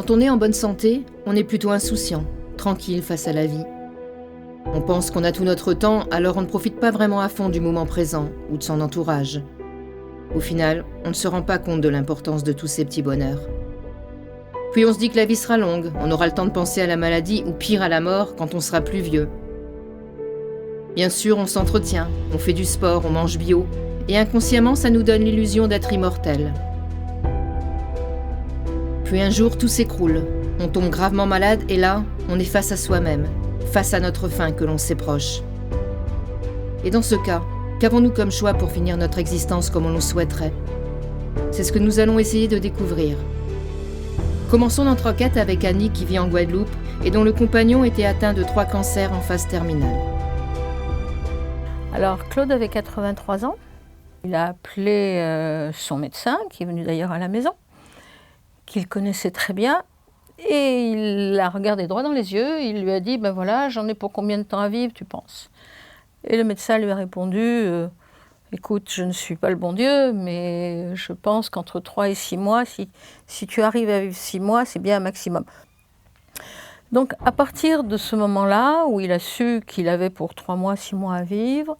Quand on est en bonne santé, on est plutôt insouciant, tranquille face à la vie. On pense qu'on a tout notre temps, alors on ne profite pas vraiment à fond du moment présent ou de son entourage. Au final, on ne se rend pas compte de l'importance de tous ces petits bonheurs. Puis on se dit que la vie sera longue, on aura le temps de penser à la maladie ou pire à la mort quand on sera plus vieux. Bien sûr, on s'entretient, on fait du sport, on mange bio, et inconsciemment, ça nous donne l'illusion d'être immortel. Puis un jour, tout s'écroule, on tombe gravement malade et là, on est face à soi-même, face à notre fin que l'on sait proche. Et dans ce cas, qu'avons-nous comme choix pour finir notre existence comme on le souhaiterait? C'est ce que nous allons essayer de découvrir. Commençons notre enquête avec Annie qui vit en Guadeloupe et dont le compagnon était atteint de 3 cancers en phase terminale. Alors Claude avait 83 ans. Il a appelé son médecin, qui est venu d'ailleurs à la maison, qu'il connaissait très bien, et il l'a regardé droit dans les yeux. Il lui a dit, ben voilà, j'en ai pour combien de temps à vivre, tu penses? Et le médecin lui a répondu, écoute, je ne suis pas le bon Dieu, mais je pense qu'entre 3 et 6 mois, si tu arrives à vivre 6 mois, c'est bien un maximum. Donc à partir de ce moment-là, où il a su qu'il avait pour 3 mois, 6 mois à vivre,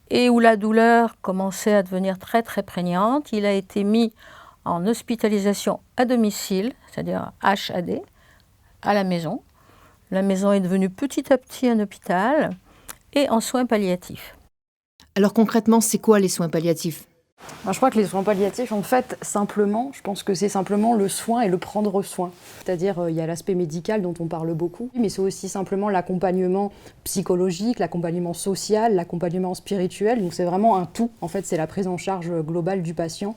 et où la douleur commençait à devenir très très prégnante, il a été mis en hospitalisation à domicile, c'est-à-dire HAD, à la maison. La maison est devenue petit à petit un hôpital et en soins palliatifs. Alors concrètement, c'est quoi les soins palliatifs? Je crois que les soins palliatifs, en fait, simplement, je pense que c'est simplement le soin et le prendre soin. C'est-à-dire, il y a l'aspect médical dont on parle beaucoup, mais c'est aussi simplement l'accompagnement psychologique, l'accompagnement social, l'accompagnement spirituel. Donc c'est vraiment un tout. En fait, c'est la prise en charge globale du patient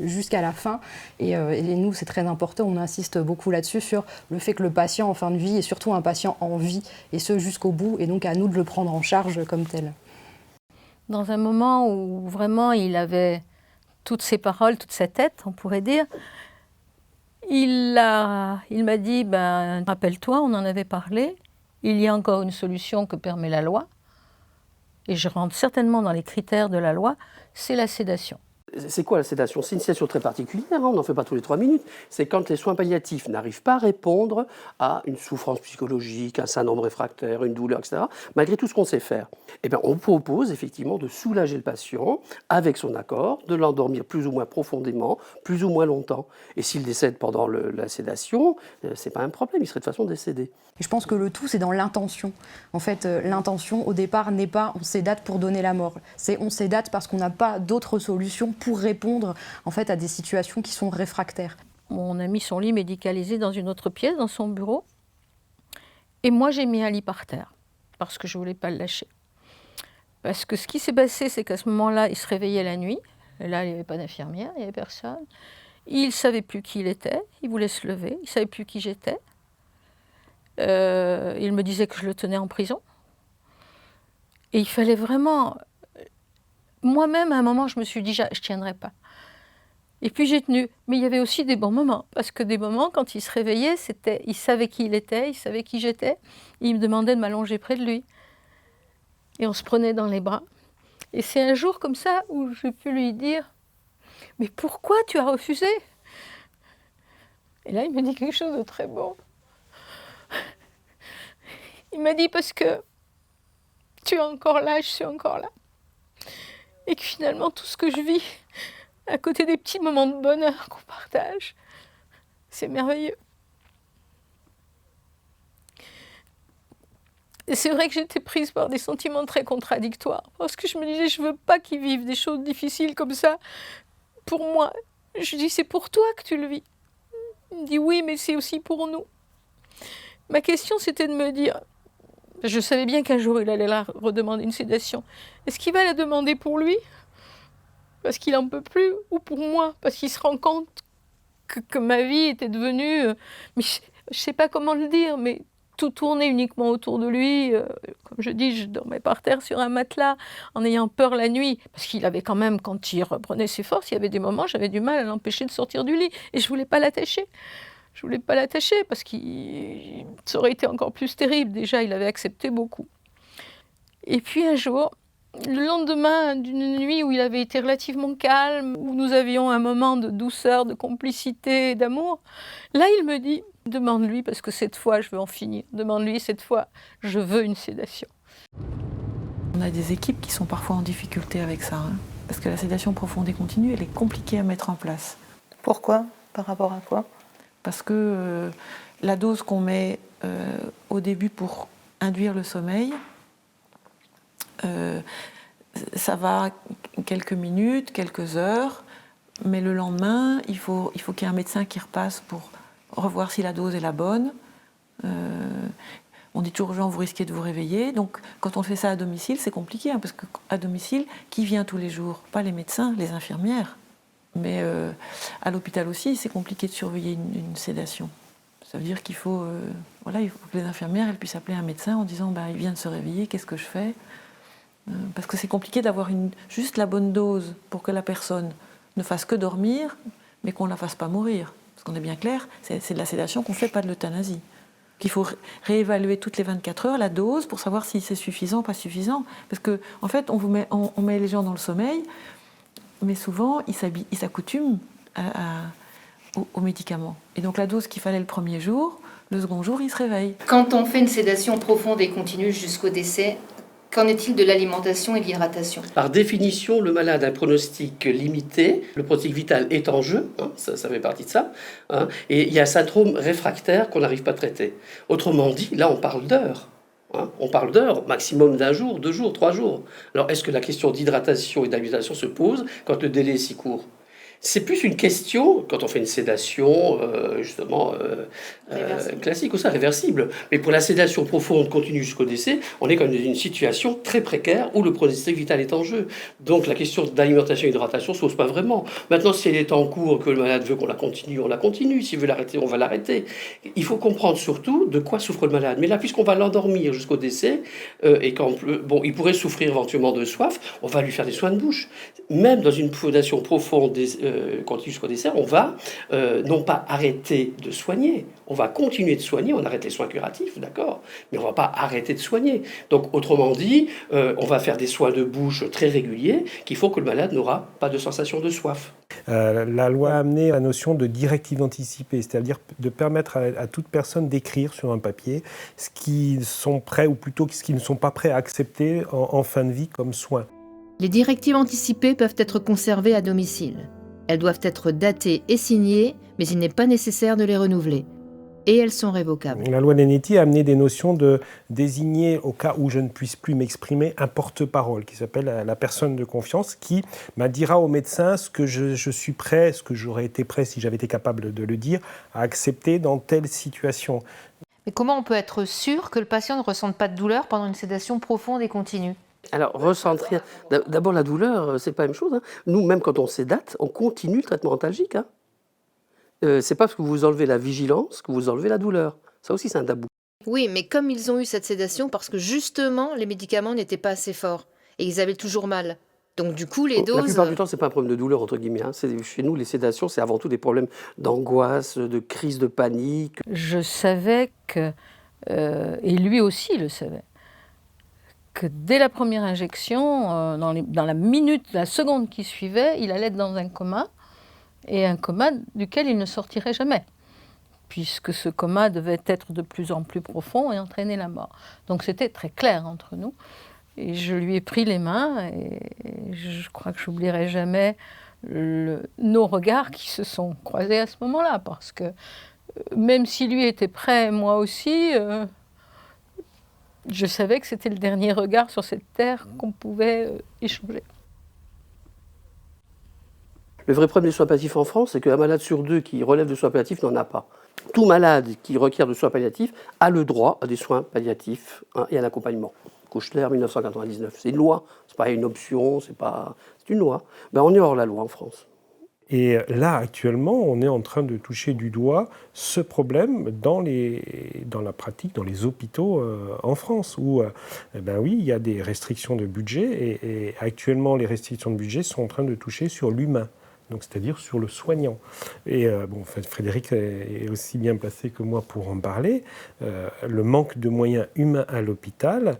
jusqu'à la fin. Et nous, c'est très important, on insiste beaucoup là-dessus, sur le fait que le patient en fin de vie est surtout un patient en vie, et ce jusqu'au bout, et donc à nous de le prendre en charge comme tel. Dans un moment où vraiment il avait toutes ses paroles, toute sa tête, on pourrait dire, il m'a dit, ben, rappelle-toi, on en avait parlé, il y a encore une solution que permet la loi, et je rentre certainement dans les critères de la loi, c'est la sédation. C'est quoi la sédation? C'est une situation très particulière, hein, on n'en fait pas tous les 3 minutes. C'est quand les soins palliatifs n'arrivent pas à répondre à une souffrance psychologique, un syndrome réfractaire, une douleur, etc., malgré tout ce qu'on sait faire. Eh bien, on propose effectivement de soulager le patient avec son accord, de l'endormir plus ou moins profondément, plus ou moins longtemps. Et s'il décède pendant la sédation, c'est pas un problème, il serait de toute façon décédé. Et je pense que le tout, c'est dans l'intention. En fait, l'intention, au départ, n'est pas on sédate pour donner la mort. C'est on sédate parce qu'on n'a pas d'autre solution pour répondre en fait, à des situations qui sont réfractaires. On a mis son lit médicalisé dans une autre pièce, dans son bureau. Et moi, j'ai mis un lit par terre, parce que je ne voulais pas le lâcher. Parce que ce qui s'est passé, c'est qu'à ce moment-là, il se réveillait la nuit. Et là, il n'y avait pas d'infirmière, il n'y avait personne. Il ne savait plus qui il était, il voulait se lever, il ne savait plus qui j'étais. Il me disait que je le tenais en prison. Et il fallait vraiment... Moi-même, à un moment, je me suis dit, je ne tiendrai pas. Et puis j'ai tenu. Mais il y avait aussi des bons moments. Parce que des moments, quand il se réveillait, il savait qui il était, il savait qui j'étais. Il me demandait de m'allonger près de lui. Et on se prenait dans les bras. Et c'est un jour comme ça où j'ai pu lui dire, « Mais pourquoi tu as refusé ?» Et là, il m'a dit quelque chose de très beau. Il m'a dit, parce que tu es encore là, je suis encore là. Et que finalement, tout ce que je vis, à côté des petits moments de bonheur qu'on partage, c'est merveilleux. Et c'est vrai que j'étais prise par des sentiments très contradictoires, parce que je me disais, je ne veux pas qu'ils vivent des choses difficiles comme ça pour moi. Je dis, c'est pour toi que tu le vis. Il me dit, oui, mais c'est aussi pour nous. Ma question, c'était de me dire, je savais bien qu'un jour, il allait la redemander une sédation. Est-ce qu'il va la demander pour lui, parce qu'il n'en peut plus, ou pour moi, parce qu'il se rend compte que ma vie était devenue... mais je ne sais pas comment le dire, mais tout tournait uniquement autour de lui. Comme je dis, je dormais par terre sur un matelas, en ayant peur la nuit. Parce qu'il avait quand même, quand il reprenait ses forces, il y avait des moments, j'avais du mal à l'empêcher de sortir du lit. Et je ne voulais pas l'attacher. Je ne voulais pas l'attacher parce que ça aurait été encore plus terrible. Déjà, il avait accepté beaucoup. Et puis un jour, Le lendemain d'une nuit où il avait été relativement calme, où nous avions un moment de douceur, de complicité, d'amour, là il me dit « Demande-lui parce que cette fois je veux en finir. Demande-lui cette fois, je veux une sédation. » On a des équipes qui sont parfois en difficulté avec ça, parce que la sédation profonde et continue, elle est compliquée à mettre en place. Pourquoi? Par rapport à quoi? Parce que la dose qu'on met au début pour induire le sommeil, ça va quelques minutes, quelques heures, mais le lendemain, il faut qu'il y ait un médecin qui repasse pour revoir si la dose est la bonne. On dit toujours aux gens, vous risquez de vous réveiller. Donc, quand on fait ça à domicile, c'est compliqué, parce qu'à domicile, qui vient tous les jours? Pas les médecins, les infirmières. Mais à l'hôpital aussi, c'est compliqué de surveiller une sédation. Ça veut dire qu'il faut, il faut que les infirmières elles puissent appeler un médecin en disant il vient de se réveiller, qu'est-ce que je fais? Parce que c'est compliqué d'avoir juste la bonne dose pour que la personne ne fasse que dormir, mais qu'on ne la fasse pas mourir. Parce qu'on est bien clair, c'est de la sédation qu'on fait, pas de l'euthanasie. Il faut réévaluer toutes les 24 heures la dose pour savoir si c'est suffisant ou pas suffisant. Parce qu'en fait, on met les gens dans le sommeil, mais souvent, ils s'accoutument aux médicaments. Et donc la dose qu'il fallait le premier jour, le second jour, ils se réveillent. Quand on fait une sédation profonde et continue jusqu'au décès, qu'en est-il de l'alimentation et de l'hydratation? Par définition, le malade a un pronostic limité, le pronostic vital est en jeu, ça fait partie de ça, et il y a un syndrome réfractaire qu'on n'arrive pas à traiter. Autrement dit, là on parle d'heures. On parle d'heures, maximum d'un jour, 2 jours, 3 jours. Alors est-ce que la question d'hydratation et d'alimentation se pose quand le délai est si court? C'est plus une question, quand on fait une sédation, classique ou ça, réversible. Mais pour la sédation profonde continue jusqu'au décès, on est quand même dans une situation très précaire où le pronostic vital est en jeu. Donc la question d'alimentation et d'hydratation ne se pose pas vraiment. Maintenant, si elle est en cours, que le malade veut qu'on la continue, on la continue. S'il veut l'arrêter, on va l'arrêter. Il faut comprendre surtout de quoi souffre le malade. Mais là, puisqu'on va l'endormir jusqu'au décès, et il pourrait souffrir éventuellement de soif, on va lui faire des soins de bouche. Même dans une sédation profonde, continue jusqu'au décès, on va non pas arrêter de soigner, on va continuer de soigner, on arrête les soins curatifs, d'accord, mais on ne va pas arrêter de soigner. Donc autrement dit, on va faire des soins de bouche très réguliers qui font que le malade n'aura pas de sensation de soif. La loi a amené la notion de directive anticipée, c'est-à-dire de permettre à toute personne d'écrire sur un papier ce qu'ils sont prêts, ou plutôt ce qu'ils ne sont pas prêts à accepter en fin de vie comme soin. Les directives anticipées peuvent être conservées à domicile. Elles doivent être datées et signées, mais il n'est pas nécessaire de les renouveler. Et elles sont révocables. La loi Leonetti a amené des notions de désigner, au cas où je ne puisse plus m'exprimer, un porte-parole qui s'appelle la personne de confiance, qui dira au médecin ce que je suis prêt, ce que j'aurais été prêt si j'avais été capable de le dire, à accepter dans telle situation. Mais comment on peut être sûr que le patient ne ressente pas de douleur pendant une sédation profonde et continue? Alors, ressentir. D'abord, la douleur, c'est pas la même chose. Nous, même quand on sédate, on continue le traitement antalgique. C'est pas parce que vous enlevez la vigilance que vous enlevez la douleur. Ça aussi, c'est un tabou. Oui, mais comme ils ont eu cette sédation parce que justement, les médicaments n'étaient pas assez forts et ils avaient toujours mal. Donc du coup, les doses... La plupart du temps, c'est pas un problème de douleur, entre guillemets. Chez nous, les sédations, c'est avant tout des problèmes d'angoisse, de crise de panique. Je savais que, et lui aussi le savait, que dès la première injection, dans la minute, la seconde qui suivait, il allait être dans un coma, et un coma duquel il ne sortirait jamais, puisque ce coma devait être de plus en plus profond et entraîner la mort. Donc c'était très clair entre nous, et je lui ai pris les mains, et je crois que je n'oublierai jamais nos regards qui se sont croisés à ce moment-là, parce que même si lui était prêt, moi aussi... je savais que c'était le dernier regard sur cette terre qu'on pouvait échanger. Le vrai problème des soins palliatifs en France, c'est qu'un malade sur 2 qui relève de soins palliatifs n'en a pas. Tout malade qui requiert de soins palliatifs a le droit à des soins palliatifs et à l'accompagnement. Kouchner, 1999. C'est une loi, c'est pas une option, c'est une loi. On est hors la loi en France. Et là, actuellement, on est en train de toucher du doigt ce problème dans la pratique, dans les hôpitaux en France, où, oui, il y a des restrictions de budget, et actuellement, les restrictions de budget sont en train de toucher sur l'humain. donc c'est-à-dire sur le soignant. Et Frédéric est aussi bien placé que moi pour en parler. Le manque de moyens humains à l'hôpital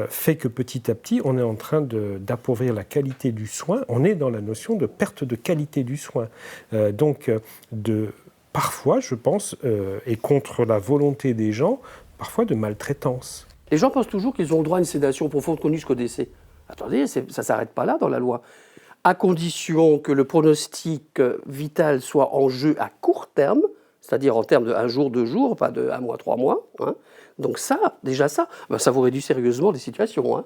fait que petit à petit, on est en train d'appauvrir la qualité du soin. On est dans la notion de perte de qualité du soin. Parfois, je pense, et contre la volonté des gens, parfois de maltraitance. Les gens pensent toujours qu'ils ont le droit à une sédation profonde connue jusqu'au décès. Attendez, ça ne s'arrête pas là dans la loi. À condition que le pronostic vital soit en jeu à court terme, c'est-à-dire en termes de 1 jour, 2 jours, pas de 1 mois, 3 mois. Donc ça, déjà ça vous réduit sérieusement les situations.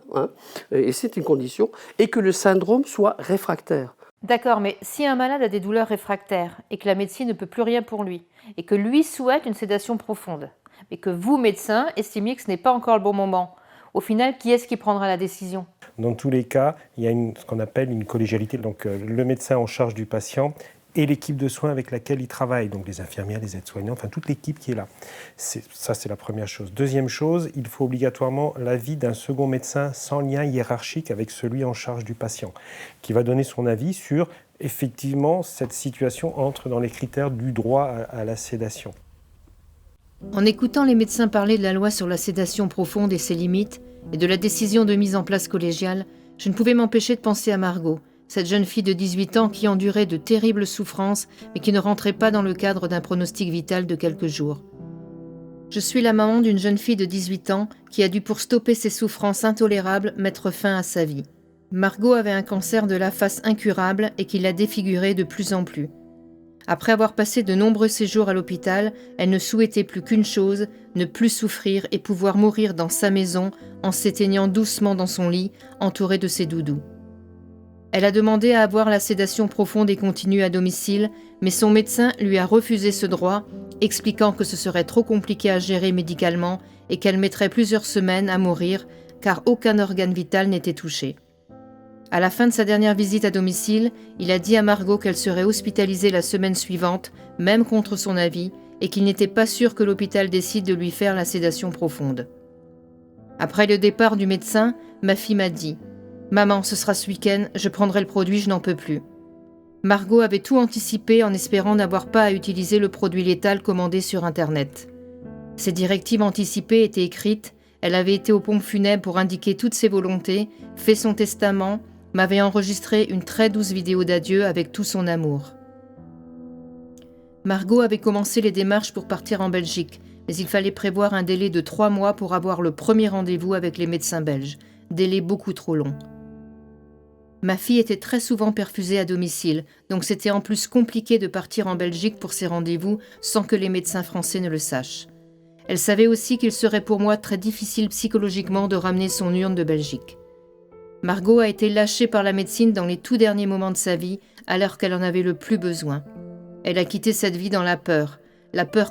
Et c'est une condition. Et que le syndrome soit réfractaire. D'accord, mais si un malade a des douleurs réfractaires et que la médecine ne peut plus rien pour lui, et que lui souhaite une sédation profonde, mais que vous, médecin, estimiez que ce n'est pas encore le bon moment, au final, qui est-ce qui prendra la décision ? Dans tous les cas, il y a ce qu'on appelle une collégialité. Donc le médecin en charge du patient et l'équipe de soins avec laquelle il travaille, donc les infirmières, les aides-soignants, enfin toute l'équipe qui est là. Ça, c'est la première chose. Deuxième chose, il faut obligatoirement l'avis d'un second médecin sans lien hiérarchique avec celui en charge du patient, qui va donner son avis sur, effectivement, cette situation entre dans les critères du droit à la sédation. En écoutant les médecins parler de la loi sur la sédation profonde et ses limites, et de la décision de mise en place collégiale, je ne pouvais m'empêcher de penser à Margot, cette jeune fille de 18 ans qui endurait de terribles souffrances, mais qui ne rentrait pas dans le cadre d'un pronostic vital de quelques jours. Je suis la maman d'une jeune fille de 18 ans qui a dû, pour stopper ses souffrances intolérables, mettre fin à sa vie. Margot avait un cancer de la face incurable et qui la défigurait de plus en plus. Après avoir passé de nombreux séjours à l'hôpital, elle ne souhaitait plus qu'une chose, ne plus souffrir et pouvoir mourir dans sa maison en s'éteignant doucement dans son lit, entourée de ses doudous. Elle a demandé à avoir la sédation profonde et continue à domicile, mais son médecin lui a refusé ce droit, expliquant que ce serait trop compliqué à gérer médicalement et qu'elle mettrait plusieurs semaines à mourir, car aucun organe vital n'était touché. À la fin de sa dernière visite à domicile, il a dit à Margot qu'elle serait hospitalisée la semaine suivante, même contre son avis, et qu'il n'était pas sûr que l'hôpital décide de lui faire la sédation profonde. Après le départ du médecin, ma fille m'a dit « Maman, ce sera ce week-end, je prendrai le produit, je n'en peux plus ». Margot avait tout anticipé en espérant n'avoir pas à utiliser le produit létal commandé sur Internet. Ses directives anticipées étaient écrites, elle avait été aux pompes funèbres pour indiquer toutes ses volontés, fait son testament, m'avait enregistré une très douce vidéo d'adieu avec tout son amour. Margot avait commencé les démarches pour partir en Belgique, mais il fallait prévoir un délai de 3 mois pour avoir le premier rendez-vous avec les médecins belges, délai beaucoup trop long. Ma fille était très souvent perfusée à domicile, donc c'était en plus compliqué de partir en Belgique pour ses rendez-vous sans que les médecins français ne le sachent. Elle savait aussi qu'il serait pour moi très difficile psychologiquement de ramener son urne de Belgique. Margot a été lâchée par la médecine dans les tout derniers moments de sa vie, alors qu'elle en avait le plus besoin. Elle a quitté cette vie dans la peur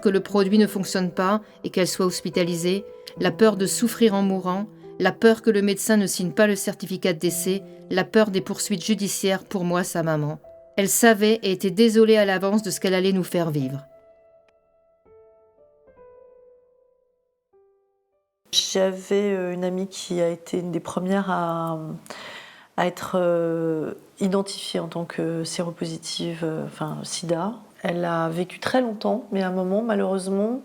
que le produit ne fonctionne pas et qu'elle soit hospitalisée, la peur de souffrir en mourant, la peur que le médecin ne signe pas le certificat de décès, la peur des poursuites judiciaires pour moi, sa maman. Elle savait et était désolée à l'avance de ce qu'elle allait nous faire vivre. J'avais une amie qui a été une des premières à être identifiée en tant que séropositive, sida. Elle a vécu très longtemps, mais à un moment, malheureusement,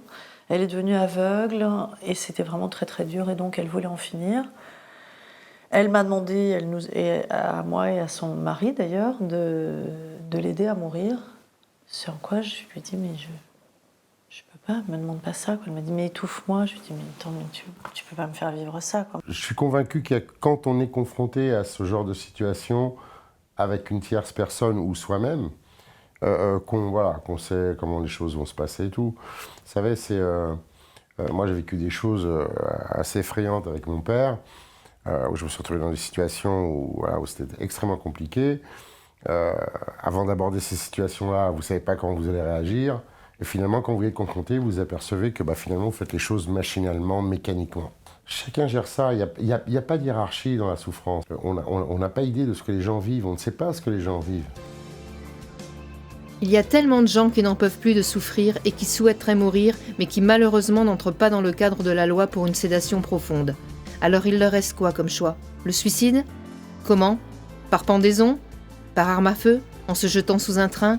elle est devenue aveugle et c'était vraiment très très dur et donc elle voulait en finir. Elle m'a demandé, à moi et à son mari d'ailleurs, de l'aider à mourir. C'est en quoi je lui ai dit, mais je peux pas, me demande pas ça. Elle m'a dit, mais étouffe-moi. Je lui ai dit, mais attends, mais tu peux pas me faire vivre ça. Je suis convaincu que quand on est confronté à ce genre de situation avec une tierce personne ou soi-même, qu'on sait comment les choses vont se passer et tout. Vous savez, moi j'ai vécu des choses assez effrayantes avec mon père, où je me suis retrouvé dans des situations où c'était extrêmement compliqué. Avant d'aborder ces situations-là, vous ne savez pas comment vous allez réagir. Et finalement, quand vous êtes confronté, vous apercevez que finalement, vous faites les choses machinalement, mécaniquement. Chacun gère ça, il n'y a pas de hiérarchie dans la souffrance. On n'a pas idée de ce que les gens vivent, on ne sait pas ce que les gens vivent. Il y a tellement de gens qui n'en peuvent plus de souffrir et qui souhaiteraient mourir, mais qui malheureusement n'entrent pas dans le cadre de la loi pour une sédation profonde. Alors il leur reste quoi comme choix ? Le suicide ? Comment ? Par pendaison ? Par arme à feu ? En se jetant sous un train?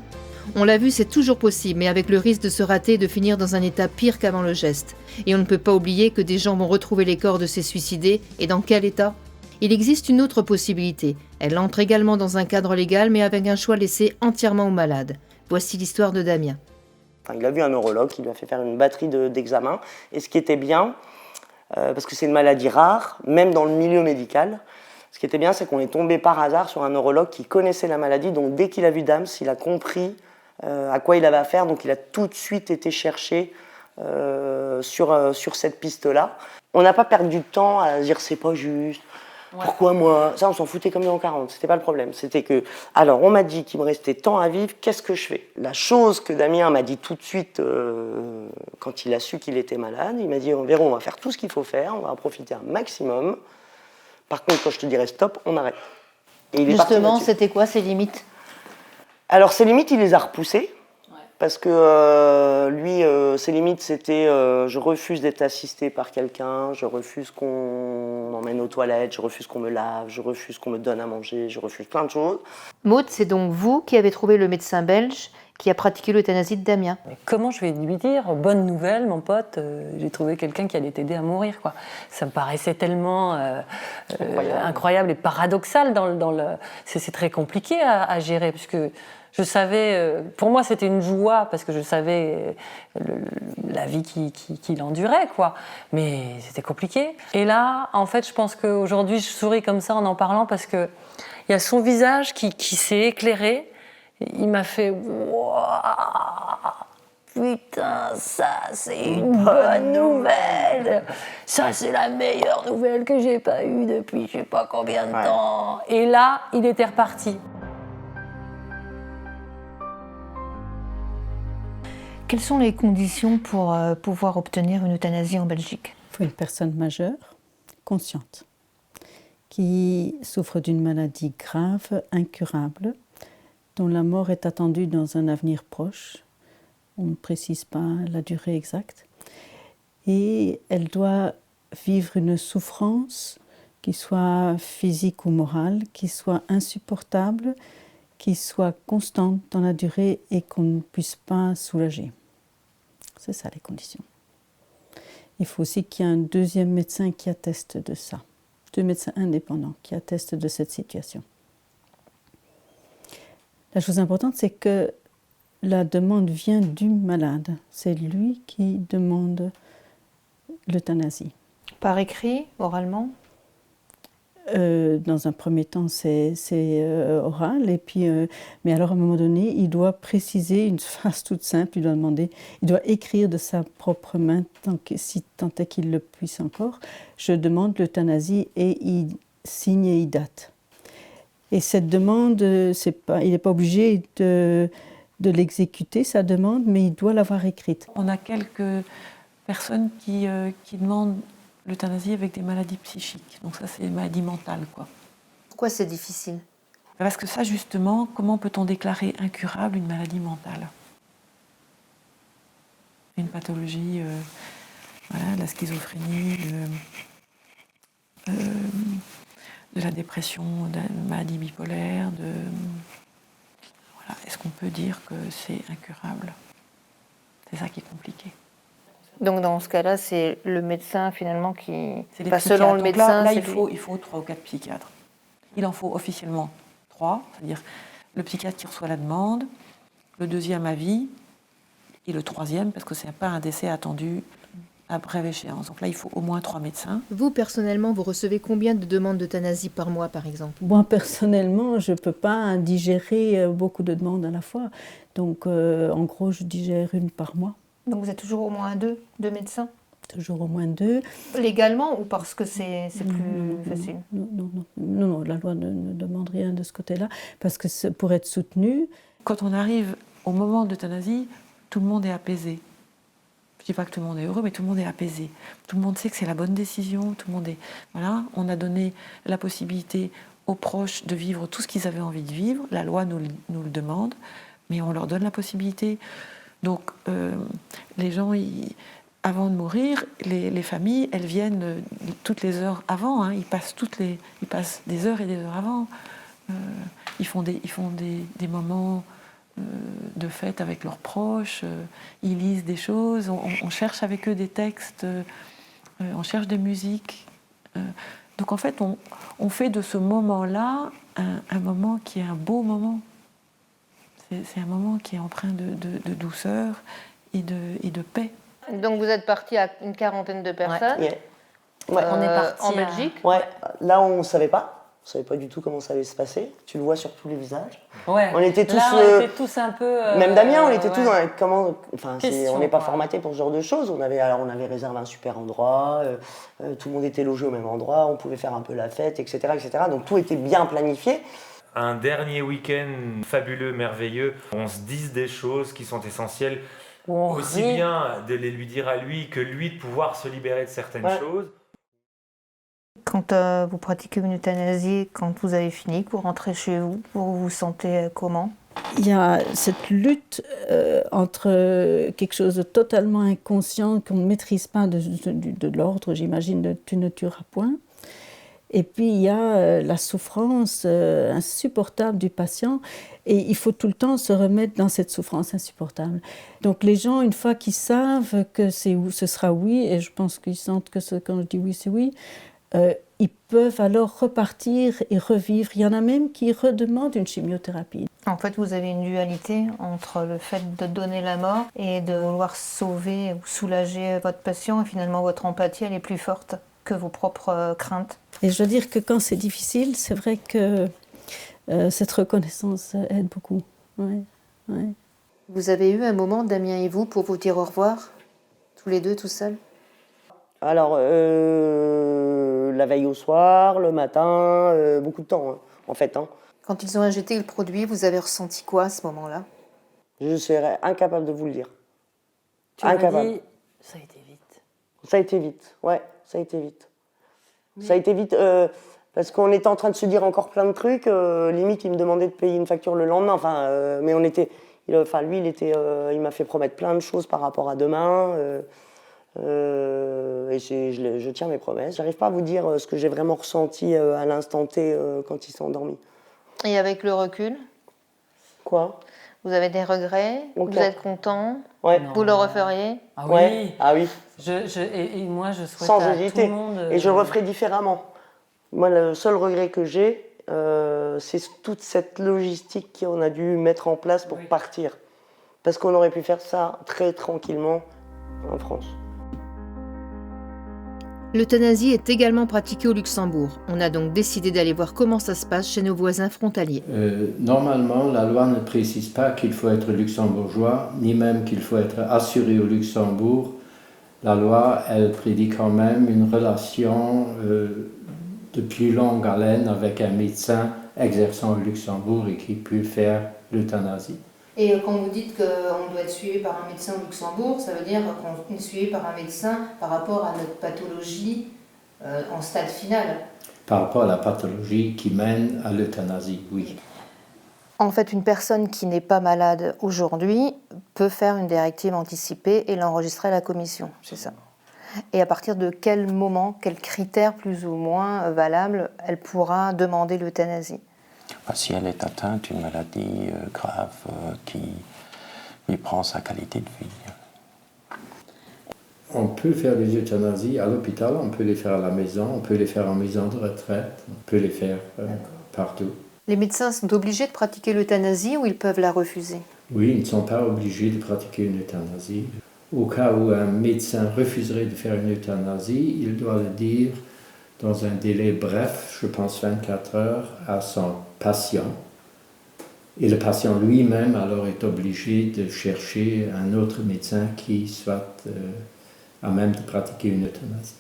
On l'a vu, c'est toujours possible, mais avec le risque de se rater et de finir dans un état pire qu'avant le geste. Et on ne peut pas oublier que des gens vont retrouver les corps de ces suicidés, et dans quel état? Il existe une autre possibilité. Elle entre également dans un cadre légal, mais avec un choix laissé entièrement aux malades. Voici l'histoire de Damien. Il a vu un neurologue qui lui a fait faire une batterie d'examens. Et ce qui était bien, parce que c'est une maladie rare, même dans le milieu médical, ce qui était bien, c'est qu'on est tombé par hasard sur un neurologue qui connaissait la maladie. Donc dès qu'il a vu Dams, il a compris à quoi il avait affaire. Donc il a tout de suite été chercher sur cette piste-là. On n'a pas perdu de temps à dire c'est pas juste. Pourquoi moi? Ça, on s'en foutait comme dans 40, c'était pas le problème. C'était que, alors, on m'a dit qu'il me restait tant à vivre, qu'est-ce que je fais? La chose que Damien m'a dit tout de suite, quand il a su qu'il était malade, il m'a dit, on va faire tout ce qu'il faut faire, on va en profiter un maximum. Par contre, quand je te dirai stop, on arrête. Et il est parti Justement, là-dessus. c'était quoi ses limites? Alors, ses limites, il les a repoussées. Parce que lui, ses limites, c'était je refuse d'être assisté par quelqu'un, je refuse qu'on m'emmène aux toilettes, je refuse qu'on me lave, je refuse qu'on me donne à manger, je refuse plein de choses. Maud, c'est donc vous qui avez trouvé le médecin belge qui a pratiqué l'euthanasie de Damien. Mais comment je vais lui dire, bonne nouvelle, mon pote, j'ai trouvé quelqu'un qui allait t'aider à mourir, quoi. Ça me paraissait tellement incroyable et paradoxal. C'est très compliqué à gérer, puisque je savais, pour moi c'était une joie, parce que je savais la vie qu'il endurait, quoi. Mais c'était compliqué. Et là, en fait, je pense qu'aujourd'hui, je souris comme ça en parlant, parce qu'il y a son visage qui s'est éclairé. Il m'a fait « Putain, ça c'est une bonne nouvelle. Ça c'est la meilleure nouvelle que j'ai pas eue depuis je sais pas combien de temps. » Et là, il était reparti. Quelles sont les conditions pour pouvoir obtenir une euthanasie en Belgique? Il faut une personne majeure, consciente, qui souffre d'une maladie grave, incurable, dont la mort est attendue dans un avenir proche. On ne précise pas la durée exacte. Et elle doit vivre une souffrance qui soit physique ou morale, qui soit insupportable, qui soit constante dans la durée et qu'on ne puisse pas soulager. C'est ça les conditions. Il faut aussi qu'il y ait un deuxième médecin qui atteste de ça. 2 médecins indépendants qui attestent de cette situation. La chose importante, c'est que la demande vient du malade. C'est lui qui demande l'euthanasie. Par écrit, oralement? Dans un premier temps, c'est oral. Et puis, mais alors, à un moment donné, il doit préciser une phrase toute simple. Il doit écrire de sa propre main, tant est qu'il le puisse encore. Je demande l'euthanasie, et il signe et il date. Et cette demande, il n'est pas obligé de l'exécuter, sa demande, mais il doit l'avoir écrite. On a quelques personnes qui demandent l'euthanasie avec des maladies psychiques. Donc ça, c'est des maladies mentales, quoi. Pourquoi c'est difficile? Parce que ça, justement, comment peut-on déclarer incurable une maladie mentale? Une pathologie, la schizophrénie, de la dépression, de la maladie bipolaire, est-ce qu'on peut dire que c'est incurable? C'est ça qui est compliqué. Donc dans ce cas-là, c'est le médecin finalement qui... C'est pas selon le médecin, là il faut 3 ou 4 psychiatres. Il en faut officiellement 3, c'est-à-dire le psychiatre qui reçoit la demande, le deuxième avis, et le troisième, parce que ce n'est pas un décès attendu à brève échéance. Donc là, il faut au moins 3 médecins. Vous, personnellement, vous recevez combien de demandes d'euthanasie par mois, par exemple? Moi, personnellement, je ne peux pas digérer beaucoup de demandes à la fois. Donc, en gros, je digère 1 par mois. Donc vous êtes toujours au moins 2 médecins? Toujours au moins 2. Légalement ou parce que c'est plus facile? Non, la loi ne demande rien de ce côté-là. Parce que pour être soutenu... Quand on arrive au moment d'euthanasie, tout le monde est apaisé. Je ne dis pas que tout le monde est heureux, mais tout le monde est apaisé. Tout le monde sait que c'est la bonne décision. Tout le monde est... Voilà, on a donné la possibilité aux proches de vivre tout ce qu'ils avaient envie de vivre. La loi nous le demande, mais on leur donne la possibilité. Donc, les gens, avant de mourir, les familles, elles viennent toutes les heures avant. Hein, ils passent des heures et des heures avant. ils font des moments de fête avec leurs proches, ils lisent des choses, on cherche avec eux des textes, on cherche des musiques. Donc en fait, on fait de ce moment-là un moment qui est un beau moment. C'est un moment qui est empreint de douceur et de paix. Donc vous êtes parti à une quarantaine de personnes. Ouais. Ouais. On est parti en Belgique. Ouais, là on ne savait pas. On savait pas du tout comment ça allait se passer. Tu le vois sur tous les visages. Ouais. On était tous, là, on était tous un peu. Même Damien, on était ouais. tous dans la, comment. Enfin, Question, on n'est pas quoi. formaté pour ce genre de choses. On avait réservé un super endroit. Tout le monde était logé au même endroit. On pouvait faire un peu la fête, etc., etc. Donc tout était bien planifié. Un dernier week-end fabuleux, merveilleux. On se dise des choses qui sont essentielles. Aussi bien de les lui dire à lui que lui de pouvoir se libérer de certaines choses. Quand vous pratiquez une euthanasie, quand vous avez fini, que vous rentrez chez vous, vous vous sentez comment ? Il y a cette lutte entre quelque chose de totalement inconscient qu'on ne maîtrise pas de l'ordre, j'imagine, de tu ne tueras point. Et puis il y a la souffrance insupportable du patient et il faut tout le temps se remettre dans cette souffrance insupportable. Donc les gens, une fois qu'ils savent que ce sera oui, et je pense qu'ils sentent que quand je dis oui, c'est oui, ils peuvent alors repartir et revivre. Il y en a même qui redemandent une chimiothérapie. En fait, vous avez une dualité entre le fait de donner la mort et de vouloir sauver ou soulager votre patient, et finalement votre empathie, elle est plus forte que vos propres craintes. Et je veux dire que quand c'est difficile, c'est vrai que cette reconnaissance aide beaucoup. Ouais, ouais. Vous avez eu un moment, Damien et vous, pour vous dire au revoir, tous les deux, tout seuls ? Alors, la veille au soir, le matin, beaucoup de temps, hein, en fait. Hein. Quand ils ont injecté le produit, vous avez ressenti quoi à ce moment-là ? Je serais incapable de vous le dire. Tu m'as incapable. dit, ça a été vite. Ça a été vite, ouais, ça a été vite. Mais... Ça a été vite, parce qu'on était en train de se dire encore plein de trucs. Limite, il me demandait de payer une facture le lendemain. Mais on était... lui, il m'a fait promettre plein de choses par rapport à demain. Et je tiens mes promesses. J'arrive pas à vous dire ce que j'ai vraiment ressenti à l'instant T quand il s'est endormi. Et avec le recul ? Quoi ? Vous avez des regrets ? Donc, vous êtes content ? Ouais. Vous le referiez ? Ah oui. Ouais. Ah oui. Et moi, je souhaite sans à hésiter. tout le monde... Et je le referai différemment. Moi, le seul regret que j'ai, c'est toute cette logistique qu'on a dû mettre en place pour partir. Parce qu'on aurait pu faire ça très tranquillement en France. L'euthanasie est également pratiquée au Luxembourg. On a donc décidé d'aller voir comment ça se passe chez nos voisins frontaliers. Normalement, la loi ne précise pas qu'il faut être luxembourgeois, ni même qu'il faut être assuré au Luxembourg. La loi, elle prédit quand même une relation de plus longue haleine avec un médecin exerçant au Luxembourg et qui peut faire l'euthanasie. Et quand vous dites qu'on doit être suivi par un médecin au Luxembourg, ça veut dire qu'on est suivi par un médecin par rapport à notre pathologie en stade final. Par rapport à la pathologie qui mène à l'euthanasie, oui. En fait, une personne qui n'est pas malade aujourd'hui peut faire une directive anticipée et l'enregistrer à la commission, c'est ça. Et à partir de quel moment, quels critères plus ou moins valables, elle pourra demander l'euthanasie ? Si elle est atteinte d'une maladie grave qui lui prend sa qualité de vie. On peut faire des euthanasies à l'hôpital, on peut les faire à la maison, on peut les faire en maison de retraite, on peut les faire partout. Les médecins sont obligés de pratiquer l'euthanasie ou ils peuvent la refuser ? Oui, ils ne sont pas obligés de pratiquer une euthanasie. Au cas où un médecin refuserait de faire une euthanasie, il doit le dire dans un délai bref, je pense 24 heures, à son patient. Et le patient lui-même alors est obligé de chercher un autre médecin qui soit à même de pratiquer une euthanasie.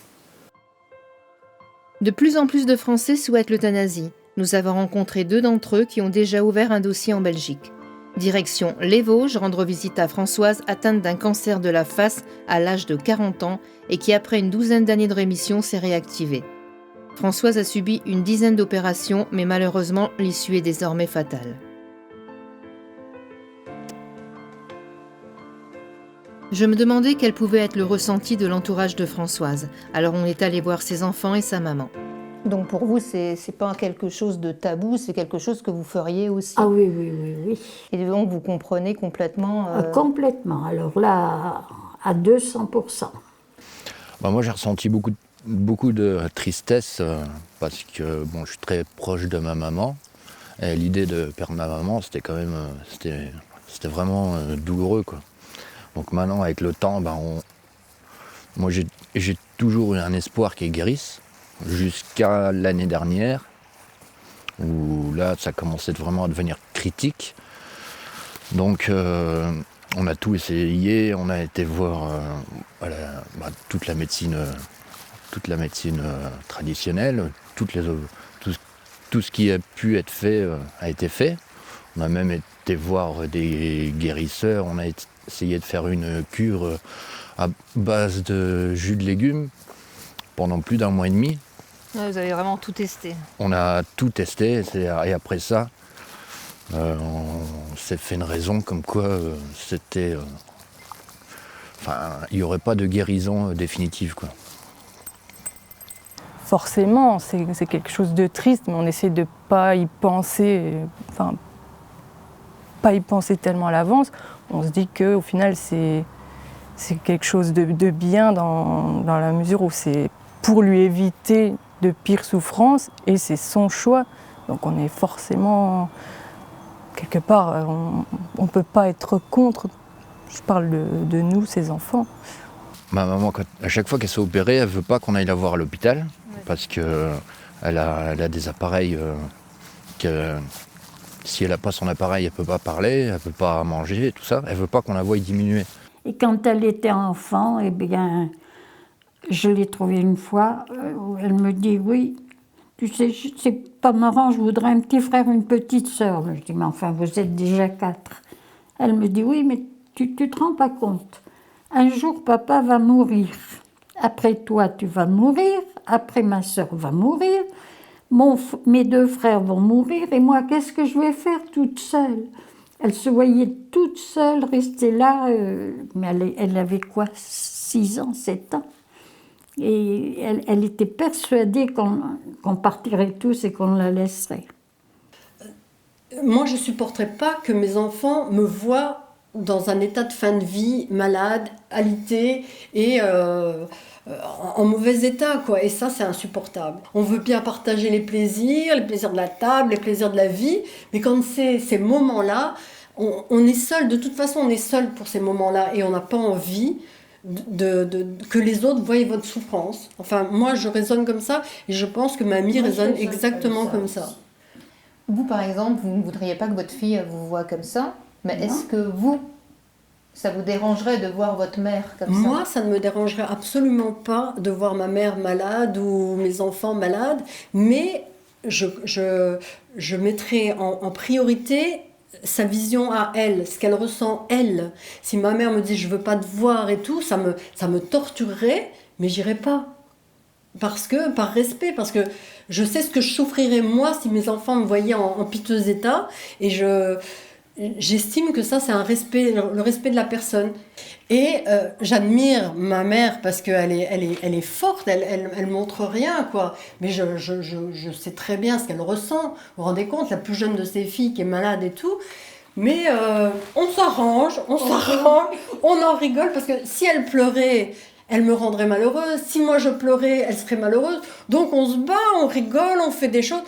De plus en plus de Français souhaitent l'euthanasie. Nous avons rencontré 2 d'entre eux qui ont déjà ouvert un dossier en Belgique. Direction les Vosges, rendre visite à Françoise atteinte d'un cancer de la face à l'âge de 40 ans et qui après une 12aine d'années de rémission s'est réactivée. Françoise a subi une 10aine d'opérations, mais malheureusement, l'issue est désormais fatale. Je me demandais quel pouvait être le ressenti de l'entourage de Françoise, alors on est allé voir ses enfants et sa maman. Donc pour vous, c'est pas quelque chose de tabou, c'est quelque chose que vous feriez aussi. Ah oui, oui, oui, oui. Et donc vous comprenez complètement. Complètement. Alors là, à 200%. Bah moi, j'ai ressenti beaucoup de tristesse parce que bon, je suis très proche de ma maman. Et l'idée de perdre ma maman, c'était quand même, c'était vraiment douloureux, quoi. Donc maintenant, avec le temps, moi j'ai toujours eu un espoir qu'elle guérisse, jusqu'à l'année dernière, où là, ça commençait vraiment à devenir critique. Donc on a tout essayé, on a été voir toute la médecine traditionnelle, tout ce qui a pu être fait a été fait. On a même été voir des guérisseurs, on a essayé de faire une cure à base de jus de légumes pendant plus d'1 mois et demi. Ouais, vous avez vraiment tout testé. On a tout testé et après ça, on s'est fait une raison comme quoi il n'y aurait pas de guérison définitive, quoi. Forcément, c'est quelque chose de triste, mais on essaie de pas y penser, pas y penser tellement à l'avance. On se dit qu'au final, c'est quelque chose de bien dans la mesure où c'est pour lui éviter de pires souffrances et c'est son choix. Donc on est forcément, quelque part, on ne peut pas être contre. Je parle de nous, ses enfants. Ma maman, à chaque fois qu'elle s'est opérée, elle ne veut pas qu'on aille la voir à l'hôpital parce qu'elle a des appareils que si elle n'a pas son appareil, elle ne peut pas parler, elle ne peut pas manger, tout ça. Elle ne veut pas qu'on la voie diminuer. Et quand elle était enfant, eh bien, je l'ai trouvée une fois où elle me dit « Oui, tu sais, c'est pas marrant, je voudrais un petit frère, une petite sœur. » Je dis « Mais enfin, vous êtes déjà 4. » Elle me dit « Oui, mais tu te rends pas compte. Un jour, papa va mourir. Après toi, tu vas mourir. Après, ma sœur va mourir. Mes 2 frères vont mourir. Et moi, qu'est-ce que je vais faire toute seule ?» Elle se voyait toute seule, rester là. Mais elle avait quoi, 6 ans, 7 ans. Et elle était persuadée qu'on partirait tous et qu'on la laisserait. Moi, je ne supporterais pas que mes enfants me voient dans un état de fin de vie, malade, alité et en mauvais état, quoi. Et ça, c'est insupportable. On veut bien partager les plaisirs de la table, les plaisirs de la vie, mais quand c'est ces moments-là, on est seul. De toute façon, on est seul pour ces moments-là et on n'a pas envie que les autres voient votre souffrance. Enfin, moi, je raisonne comme ça et je pense que mamie raisonne exactement comme ça. Vous, par exemple, vous ne voudriez pas que votre fille vous voie comme ça, mais est-ce que ça vous dérangerait de voir votre mère comme ça? Moi, ça ne me dérangerait absolument pas de voir ma mère malade ou mes enfants malades, mais je mettrais en priorité sa vision à elle, ce qu'elle ressent elle. Si ma mère me dit « je veux pas te voir » et tout, ça me torturerait, mais j'irais pas. Par respect, parce que je sais ce que je souffrirais moi si mes enfants me voyaient en piteux état, et j'estime que ça c'est le respect de la personne. Et j'admire ma mère parce qu'elle est forte, elle montre rien, quoi. Mais je sais très bien ce qu'elle ressent. Vous vous rendez compte, la plus jeune de ses filles qui est malade et tout. Mais on s'arrange, on en rigole, parce que si elle pleurait, elle me rendrait malheureuse. Si moi je pleurais, elle serait malheureuse. Donc on se bat, on rigole, on fait des choses.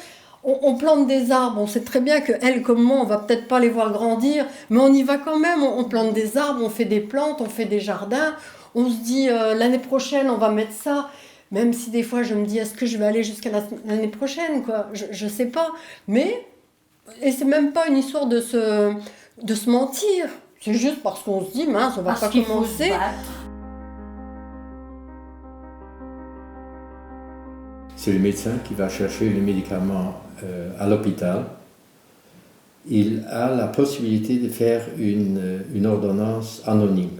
On plante des arbres. On sait très bien qu'elle, comme moi, on va peut-être pas les voir grandir, mais on y va quand même. On plante des arbres, on fait des plantes, on fait des jardins. On se dit, l'année prochaine, on va mettre ça. Même si des fois, je me dis, est-ce que je vais aller jusqu'à l'année prochaine, quoi. Je sais pas. Et c'est même pas une histoire de se mentir. C'est juste parce qu'on se dit, mince, on va pas commencer. C'est le médecin qui va chercher les médicaments à l'hôpital. Il a la possibilité de faire une ordonnance anonyme,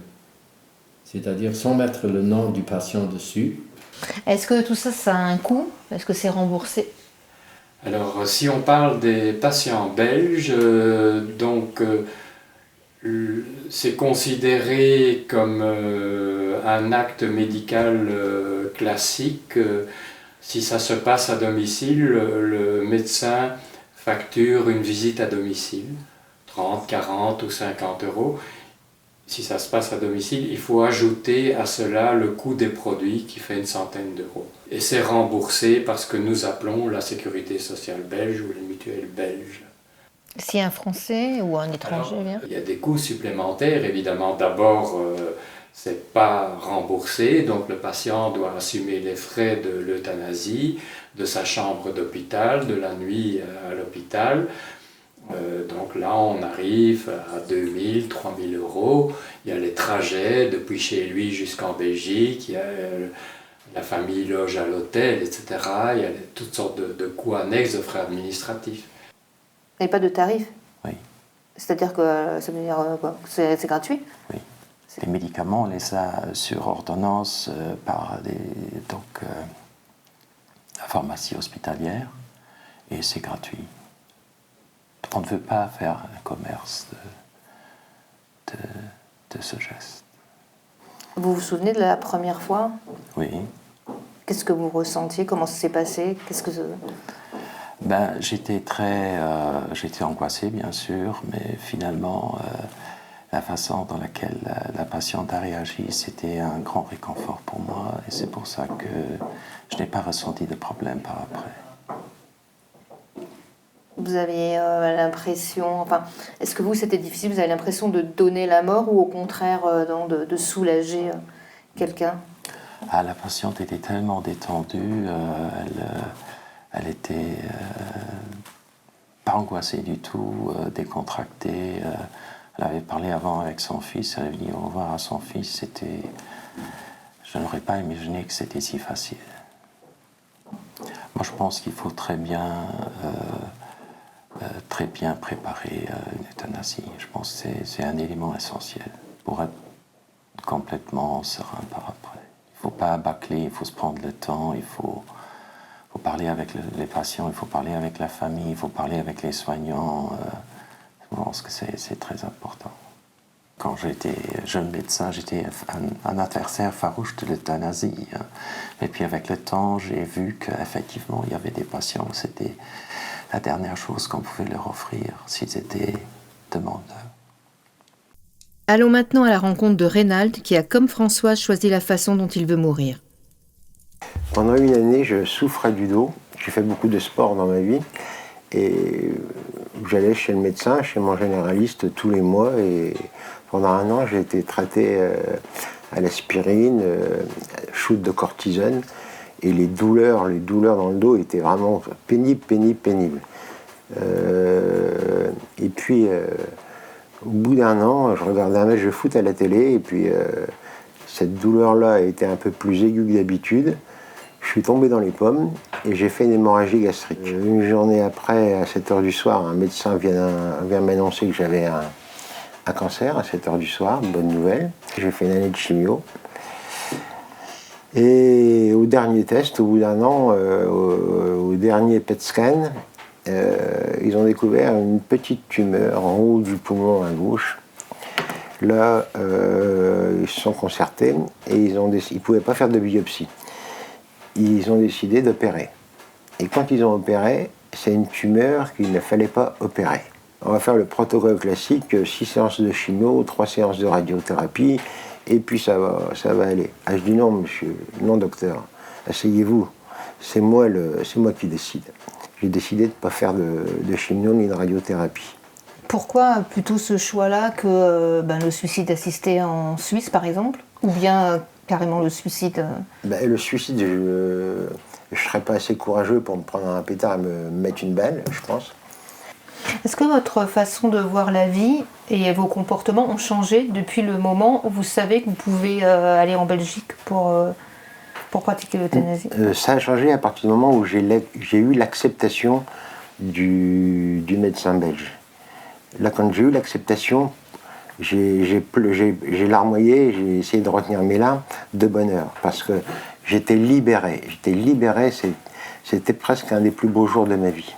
c'est-à-dire sans mettre le nom du patient dessus. Est-ce que tout ça, ça a un coût? Est-ce que c'est remboursé? Alors, si on parle des patients belges, c'est considéré comme un acte médical classique. Si ça se passe à domicile, le médecin facture une visite à domicile, 30, 40 ou 50 euros. Si ça se passe à domicile, il faut ajouter à cela le coût des produits qui fait une centaine d'euros. Et c'est remboursé par ce que nous appelons la sécurité sociale belge ou les mutuelles belges. Si un Français ou un étranger vient. Il y a des coûts supplémentaires, évidemment. D'abord, c'est pas remboursé, donc le patient doit assumer les frais de l'euthanasie, de sa chambre d'hôpital, de la nuit à l'hôpital. Donc là, on arrive à 2000, 3000 euros. Il y a les trajets depuis chez lui jusqu'en Belgique, il y a la famille loge à l'hôtel, etc. Il y a toutes sortes de coûts annexes, de frais administratifs. Il n'y a pas de tarif? Oui. C'est-à-dire que ça veut dire quoi? C'est gratuit? Oui. Les médicaments, on les a sur ordonnance par la pharmacie hospitalière et c'est gratuit. On ne veut pas faire un commerce de ce geste. Vous vous souvenez de la première fois? Oui. Qu'est-ce que vous ressentiez? Comment ça s'est passé? J'étais angoissé, bien sûr, mais finalement, la façon dans laquelle la patiente a réagi, c'était un grand réconfort pour moi, et c'est pour ça que je n'ai pas ressenti de problème par après. Vous aviez l'impression, est-ce que c'était difficile? Vous avez l'impression de donner la mort ou au contraire de soulager quelqu'un? La patiente était tellement détendue, elle était pas angoissée du tout, décontractée. Elle avait parlé avant avec son fils, elle avait dit au revoir à son fils. Je n'aurais pas imaginé que c'était si facile. Moi, je pense qu'il faut très bien préparer une euthanasie. Je pense que c'est un élément essentiel pour être complètement serein par après. Il ne faut pas bâcler, il faut se prendre le temps, il faut parler avec les patients, il faut parler avec la famille, il faut parler avec les soignants. Je pense que c'est très important. Quand j'étais jeune médecin, j'étais un adversaire farouche de l'euthanasie. Et puis avec le temps, j'ai vu qu'effectivement, il y avait des patients où c'était la dernière chose qu'on pouvait leur offrir s'ils étaient demandeurs. Allons maintenant à la rencontre de Reynald qui a, comme Françoise, choisi la façon dont il veut mourir. Pendant une année, je souffrais du dos. J'ai fait beaucoup de sport dans ma vie. Et j'allais chez le médecin, chez mon généraliste, tous les mois. Et pendant un an, j'ai été traité à l'aspirine, shoot de cortisone. Et les douleurs dans le dos étaient vraiment pénibles. Et puis, au bout d'un an, je regardais un match de foot à la télé. Et puis, cette douleur-là était un peu plus aiguë que d'habitude. Je suis tombé dans les pommes et j'ai fait une hémorragie gastrique. Une journée après, à 7h du soir, un médecin vient m'annoncer que j'avais un cancer à 7h du soir, bonne nouvelle. J'ai fait une année de chimio. Et au dernier test, au bout d'un an, au dernier PET scan, ils ont découvert une petite tumeur en haut du poumon à gauche. Là, ils se sont concertés et ils ne pouvaient pas faire de biopsie. Ils ont décidé d'opérer. Et quand ils ont opéré, c'est une tumeur qu'il ne fallait pas opérer. On va faire le protocole classique, 6 séances de chimio, 3 séances de radiothérapie, et puis ça va aller. Je dis non, monsieur, non, docteur, asseyez-vous, c'est moi qui décide. J'ai décidé de ne pas faire de chimio ni de radiothérapie. Pourquoi plutôt ce choix-là que le suicide assisté en Suisse, par exemple, ou bien carrément le suicide? Le suicide, je ne serais pas assez courageux pour me prendre un pétard et me mettre une balle, je pense. Est-ce que votre façon de voir la vie et vos comportements ont changé depuis le moment où vous savez que vous pouvez aller en Belgique pour pratiquer l'euthanasie? Ça a changé à partir du moment où j'ai eu l'acceptation du médecin belge. Là, quand j'ai eu l'acceptation, j'ai larmoyé, j'ai essayé de retenir mes larmes de bonheur, parce que j'étais libéré. C'était presque un des plus beaux jours de ma vie.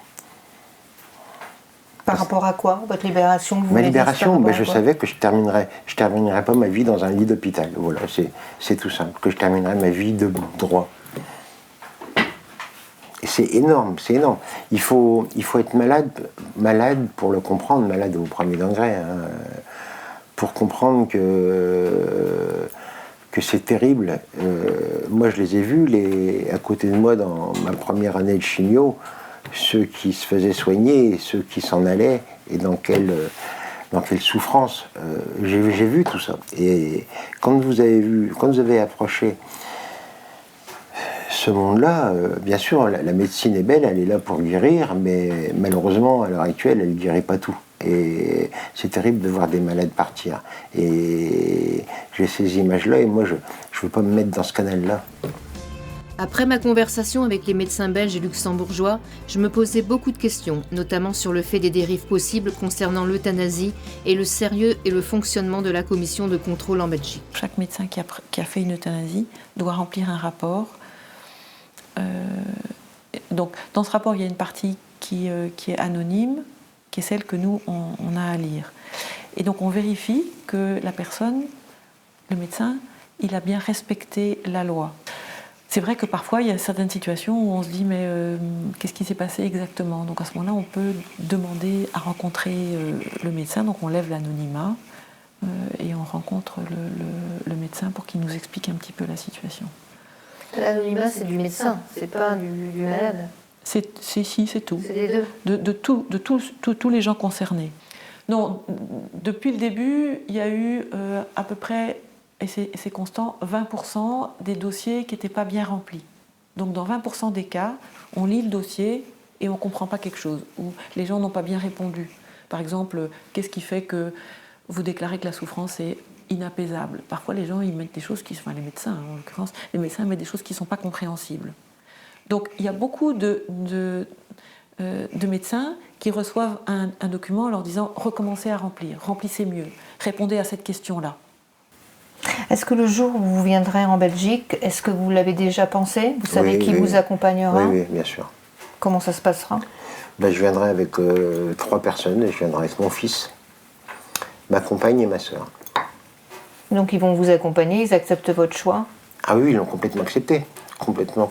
Par rapport à quoi, votre libération? Ma libération, je savais que je terminerais pas ma vie dans un lit d'hôpital. Voilà, c'est tout simple, que je terminerais ma vie de droit. C'est énorme, c'est énorme. Il faut être malade pour le comprendre, malade au premier degré, hein, pour comprendre que c'est terrible. Moi, je les ai vus, à côté de moi, dans ma première année de chimio, ceux qui se faisaient soigner et ceux qui s'en allaient, et dans quelle souffrance. J'ai vu tout ça. Et quand vous avez approché ce monde-là, bien sûr, la médecine est belle, elle est là pour guérir, mais malheureusement, à l'heure actuelle, elle ne guérit pas tout. Et c'est terrible de voir des malades partir. Et j'ai ces images-là, et moi, je ne veux pas me mettre dans ce canal-là. Après ma conversation avec les médecins belges et luxembourgeois, je me posais beaucoup de questions, notamment sur le fait des dérives possibles concernant l'euthanasie et le sérieux et le fonctionnement de la commission de contrôle en Belgique. Chaque médecin qui a fait une euthanasie doit remplir un rapport. Donc, dans ce rapport, il y a une partie qui est anonyme, qui est celle que nous, on a à lire. Et donc, on vérifie que la personne, le médecin, il a bien respecté la loi. C'est vrai que parfois, il y a certaines situations où on se dit, mais qu'est-ce qui s'est passé exactement? Donc, à ce moment-là, on peut demander à rencontrer le médecin. Donc, on lève l'anonymat et on rencontre le médecin pour qu'il nous explique un petit peu la situation. L'anonymat, c'est du médecin, c'est pas du malade. C'est tout. C'est les deux. De tous les gens concernés. Non, depuis le début, il y a eu à peu près, et c'est constant, 20% des dossiers qui n'étaient pas bien remplis. Donc dans 20% des cas, on lit le dossier et on ne comprend pas quelque chose, ou les gens n'ont pas bien répondu. Par exemple, qu'est-ce qui fait que vous déclarez que la souffrance est inapaisable? Parfois, les gens, ils mettent des choses qui sont... Enfin, les médecins, en l'occurrence, les médecins mettent des choses qui ne sont pas compréhensibles. Donc, il y a beaucoup de médecins qui reçoivent un document en leur disant « recommencez à remplir, remplissez mieux, répondez à cette question-là ». Est-ce que le jour où vous viendrez en Belgique, est-ce que vous l'avez déjà pensé? Vous savez qui vous accompagnera? Oui, bien sûr. Comment ça se passera? Je viendrai avec 3 personnes, je viendrai avec mon fils, ma compagne et ma sœur. Donc ils vont vous accompagner, ils acceptent votre choix? Ah oui, ils l'ont complètement accepté. Complètement.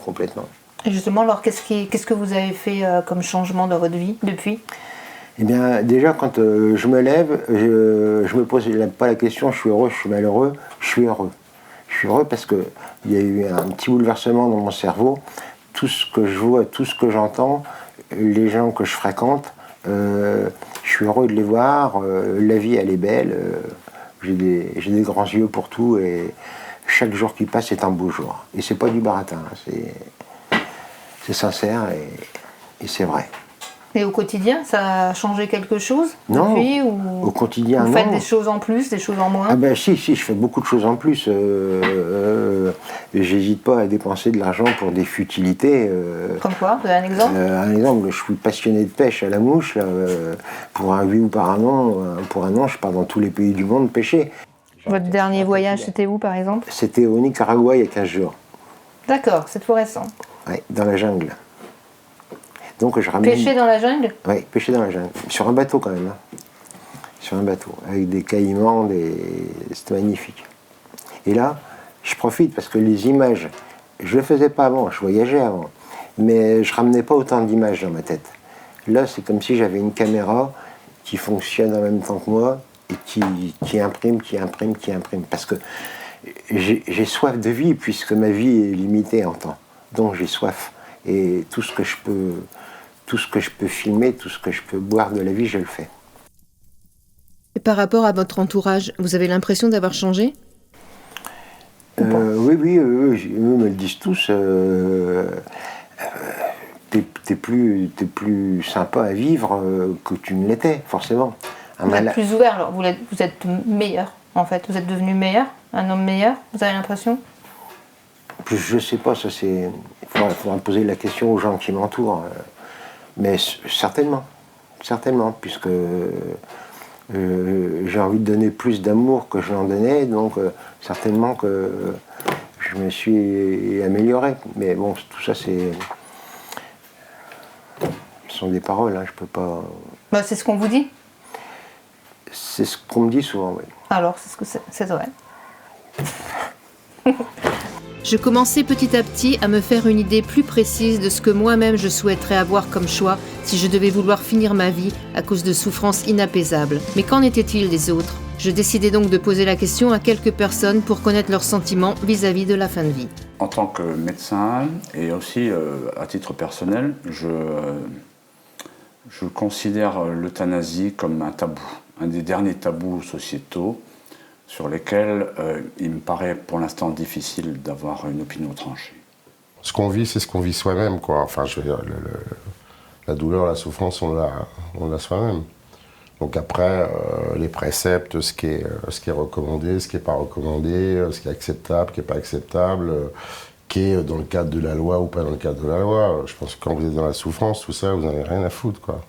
Et justement, alors qu'est-ce que vous avez fait comme changement dans votre vie depuis? Eh bien, déjà, quand je me lève, je me pose pas la question, je suis heureux, je suis malheureux, je suis heureux. Je suis heureux parce qu'il y a eu un petit bouleversement dans mon cerveau. Tout ce que je vois, tout ce que j'entends, les gens que je fréquente, je suis heureux de les voir, la vie, elle est belle, j'ai des grands yeux pour tout, et chaque jour qui passe est un beau jour. Et c'est pas du baratin, c'est sincère et c'est vrai. Et au quotidien, ça a changé quelque chose Non, depuis, au quotidien, vous faites non. des choses en plus, des choses en moins? Ah ben si, je fais beaucoup de choses en plus. J'hésite pas à dépenser de l'argent pour des futilités. Comme quoi? Vous avez un exemple? Un exemple, je suis passionné de pêche à la mouche. Pour un 8 ou par un an, pour un an, je pars dans tous les pays du monde pêcher. Votre dernier voyage, c'était où par exemple? C'était au Nicaragua il y a 15 jours. D'accord, c'est tout récent. Oui, dans la jungle. Donc je ramène... Pêcher dans la jungle? Oui, pêcher dans la jungle. Sur un bateau quand même. Hein. Sur un bateau, avec des caïmans, c'était magnifique. Et là, je profite parce que les images, je ne le faisais pas avant, je voyageais avant, mais je ramenais pas autant d'images dans ma tête. Là, c'est comme si j'avais une caméra qui fonctionne en même temps que moi et qui imprime. Parce que j'ai soif de vie, puisque ma vie est limitée en temps. Donc j'ai soif. Et tout ce que je peux filmer, tout ce que je peux boire de la vie, je le fais. Et par rapport à votre entourage, vous avez l'impression d'avoir changé? Oui, eux me le disent tous. T'es plus sympa à vivre que tu ne l'étais, forcément. Vous êtes plus ouvert, alors vous êtes meilleur, en fait. Vous êtes devenu meilleur, un homme meilleur, vous avez l'impression? Je sais pas, ça c'est... Il faudra poser la question aux gens qui m'entourent. Mais certainement, puisque j'ai envie de donner plus d'amour que je n'en donnais, donc certainement que je me suis amélioré. Mais bon, tout ça, ce sont des paroles, hein, je peux pas... Bah, c'est ce qu'on vous dit? C'est ce qu'on me dit souvent, oui. Alors, c'est ce que c'est vrai. Je commençais petit à petit à me faire une idée plus précise de ce que moi-même je souhaiterais avoir comme choix si je devais vouloir finir ma vie à cause de souffrances inapaisables. Mais qu'en était-il des autres ? Je décidai donc de poser la question à quelques personnes pour connaître leurs sentiments vis-à-vis de la fin de vie. En tant que médecin et aussi à titre personnel, je considère l'euthanasie comme un tabou, un des derniers tabous sociétaux sur lesquels il me paraît pour l'instant difficile d'avoir une opinion tranchée. Ce qu'on vit, c'est ce qu'on vit soi-même, quoi. Enfin, je veux dire, la douleur, la souffrance, on l'a soi-même. Donc après, les préceptes, ce qui est recommandé, ce qui n'est pas recommandé, ce qui est acceptable, ce qui n'est pas acceptable, qui est dans le cadre de la loi ou pas dans le cadre de la loi. Je pense que quand vous êtes dans la souffrance, tout ça, vous n'en avez rien à foutre, quoi.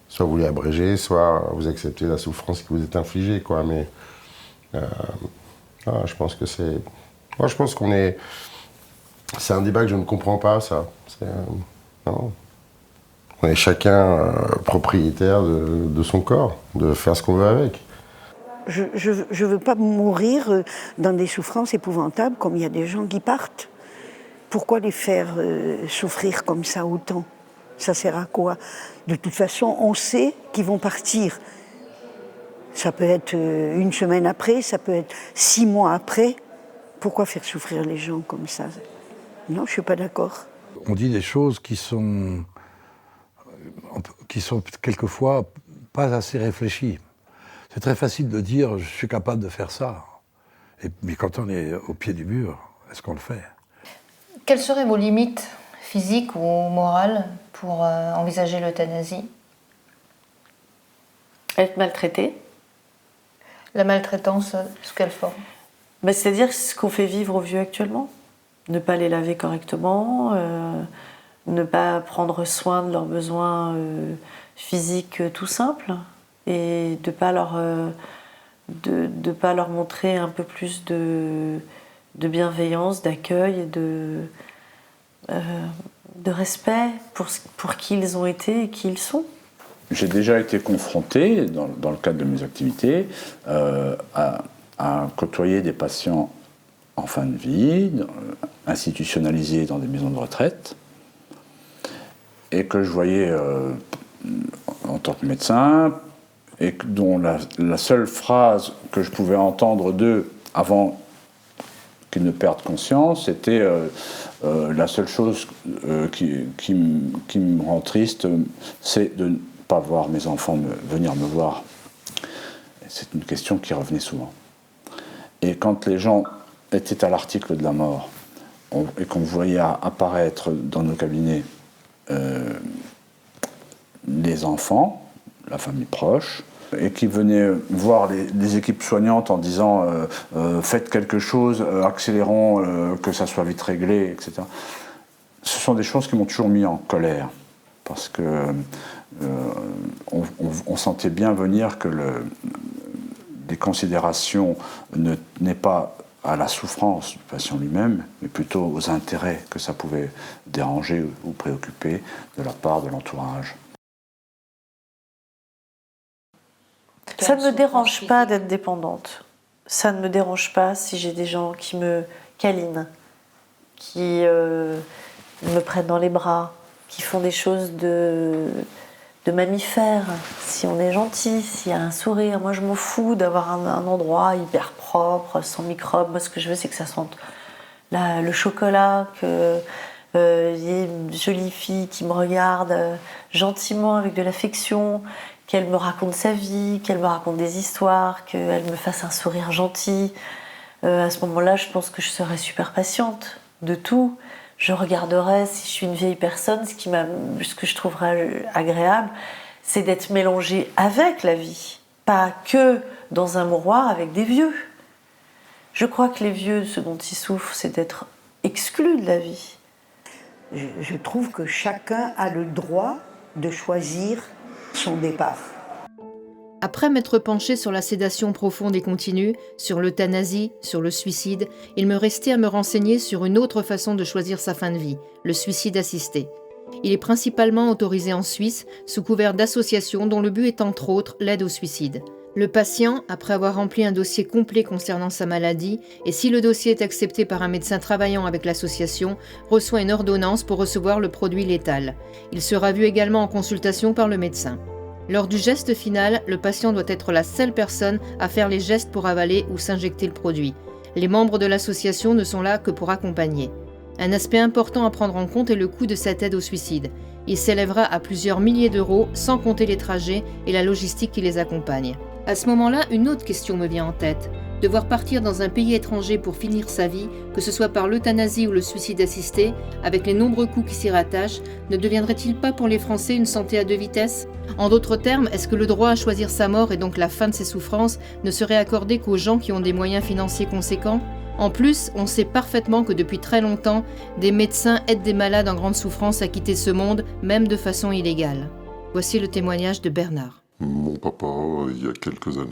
Soit vous l'abrégez, soit vous acceptez la souffrance qui vous est infligée, quoi. Mais je pense que c'est... Moi, je pense qu'on est... C'est un débat que je ne comprends pas, ça. Non. On est chacun propriétaire de son corps, de faire ce qu'on veut avec. Je ne veux pas mourir dans des souffrances épouvantables comme il y a des gens qui partent. Pourquoi les faire souffrir comme ça autant ? Ça sert à quoi ? De toute façon, on sait qu'ils vont partir. Ça peut être une semaine après, ça peut être 6 mois après. Pourquoi faire souffrir les gens comme ça ? Non, je ne suis pas d'accord. On dit des choses qui sont quelquefois pas assez réfléchies. C'est très facile de dire « je suis capable de faire ça ». Mais quand on est au pied du mur, est-ce qu'on le fait ? Quelles seraient vos limites physiques ou morales pour envisager l'euthanasie ? Être maltraité. La maltraitance, sous quelle forme ? C'est-à-dire ce qu'on fait vivre aux vieux actuellement. Ne pas les laver correctement, ne pas prendre soin de leurs besoins physiques tout simples et de ne pas leur montrer un peu plus de bienveillance, d'accueil, de respect pour qui ils ont été et qui ils sont. J'ai déjà été confronté, dans le cadre de mes activités, à côtoyer des patients en fin de vie, institutionnalisés dans des maisons de retraite, et que je voyais en tant que médecin, et dont la seule phrase que je pouvais entendre d'eux avant qu'ils ne perdent conscience, c'était la seule chose qui me rend triste, c'est de ne pas voir mes enfants venir me voir. C'est une question qui revenait souvent. Et quand les gens étaient à l'article de la mort et qu'on voyait apparaître dans nos cabinets les enfants, la famille proche, et qui venaient voir les équipes soignantes en disant faites quelque chose, accélérons, que ça soit vite réglé, etc. Ce sont des choses qui m'ont toujours mis en colère, parce que on sentait bien venir que les considérations n'est pas à la souffrance du patient lui-même, mais plutôt aux intérêts que ça pouvait déranger ou préoccuper de la part de l'entourage. Ça ne me dérange pas d'être dépendante. Ça ne me dérange pas si j'ai des gens qui me câlinent, qui me prennent dans les bras, qui font des choses de mammifères. Si on est gentil, s'il y a un sourire, moi je m'en fous d'avoir un endroit hyper propre, sans microbes. Moi ce que je veux c'est que ça sente le chocolat, qu'il y ait une jolie fille qui me regarde gentiment avec de l'affection, qu'elle me raconte sa vie, qu'elle me raconte des histoires, qu'elle me fasse un sourire gentil. À ce moment-là, je pense que je serais super patiente de tout. Je regarderais, si je suis une vieille personne, ce que je trouverais agréable, c'est d'être mélangée avec la vie, pas que dans un mouroir avec des vieux. Je crois que les vieux, ce dont ils souffrent, c'est d'être exclus de la vie. Je trouve que chacun a le droit de choisir son départ. Après m'être penché sur la sédation profonde et continue, sur l'euthanasie, sur le suicide, il me restait à me renseigner sur une autre façon de choisir sa fin de vie, le suicide assisté. Il est principalement autorisé en Suisse, sous couvert d'associations dont le but est entre autres l'aide au suicide. Le patient, après avoir rempli un dossier complet concernant sa maladie, et si le dossier est accepté par un médecin travaillant avec l'association, reçoit une ordonnance pour recevoir le produit létal. Il sera vu également en consultation par le médecin. Lors du geste final, le patient doit être la seule personne à faire les gestes pour avaler ou s'injecter le produit. Les membres de l'association ne sont là que pour accompagner. Un aspect important à prendre en compte est le coût de cette aide au suicide. Il s'élèvera à plusieurs milliers d'euros, sans compter les trajets et la logistique qui les accompagne. À ce moment-là, une autre question me vient en tête. Devoir partir dans un pays étranger pour finir sa vie, que ce soit par l'euthanasie ou le suicide assisté, avec les nombreux coûts qui s'y rattachent, ne deviendrait-il pas pour les Français une santé à deux vitesses ? En d'autres termes, est-ce que le droit à choisir sa mort et donc la fin de ses souffrances ne serait accordé qu'aux gens qui ont des moyens financiers conséquents ? En plus, on sait parfaitement que depuis très longtemps, des médecins aident des malades en grande souffrance à quitter ce monde, même de façon illégale. Voici le témoignage de Bernard. Mon papa, il y a quelques années.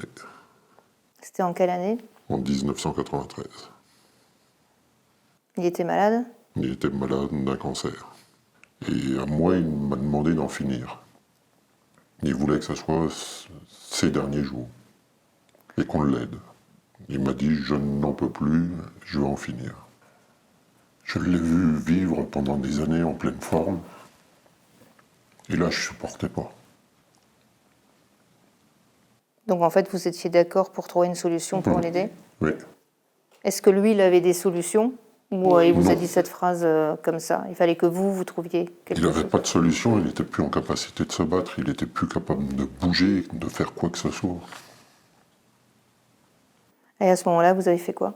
C'était en quelle année? En 1993. Il était malade? Il était malade d'un cancer. Et à moi, il m'a demandé d'en finir. Il voulait que ce soit ses derniers jours. Et qu'on l'aide. Il m'a dit, je n'en peux plus, je vais en finir. Je l'ai vu vivre pendant des années en pleine forme. Et là, je ne supportais pas. Donc en fait, vous étiez d'accord pour trouver une solution pour l'aider? Oui. Est-ce que lui, il avait des solutions? Ou il vous a Non. dit cette phrase comme ça? Il fallait que vous trouviez quelque Il chose? n'avait pas de solution, il n'était plus en capacité de se battre, il n'était plus capable de bouger, de faire quoi que ce soit. Et à ce moment-là, vous avez fait quoi?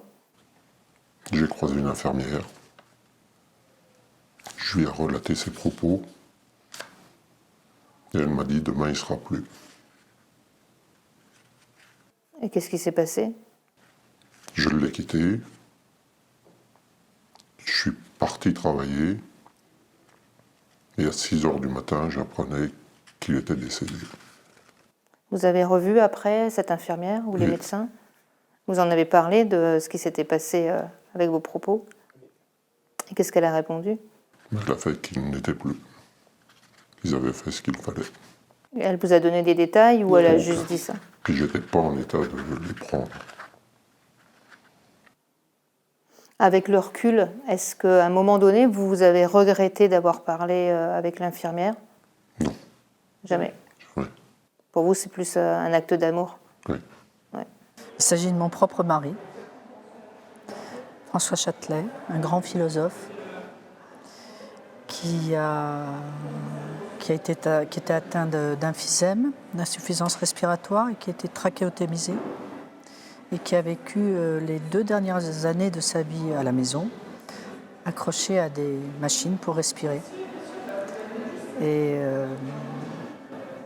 J'ai croisé une infirmière. Je lui ai relaté ses propos. Et elle m'a dit, demain, il ne sera plus. Et qu'est-ce qui s'est passé? Je l'ai quitté. Je suis parti travailler. Et à 6h du matin, j'apprenais qu'il était décédé. Vous avez revu après cette infirmière ou les médecins? Vous en avez parlé de ce qui s'était passé avec vos propos? Et qu'est-ce qu'elle a répondu? Elle a fait qu'il n'était plus. Ils avaient fait ce qu'il fallait. Et elle vous a donné des détails ou elle a juste dit ça? Que j'étais pas en état de les prendre. Avec le recul, est-ce qu'à un moment donné, vous avez regretté d'avoir parlé avec l'infirmière? Non. Jamais? Jamais. Pour vous, c'est plus un acte d'amour? Oui. Ouais. Il s'agit de mon propre mari, François Châtelet, un grand philosophe qui était atteint d'emphysème, d'insuffisance respiratoire et qui était trachéotomisé et qui a vécu les 2 dernières années de sa vie à la maison, accroché à des machines pour respirer. Et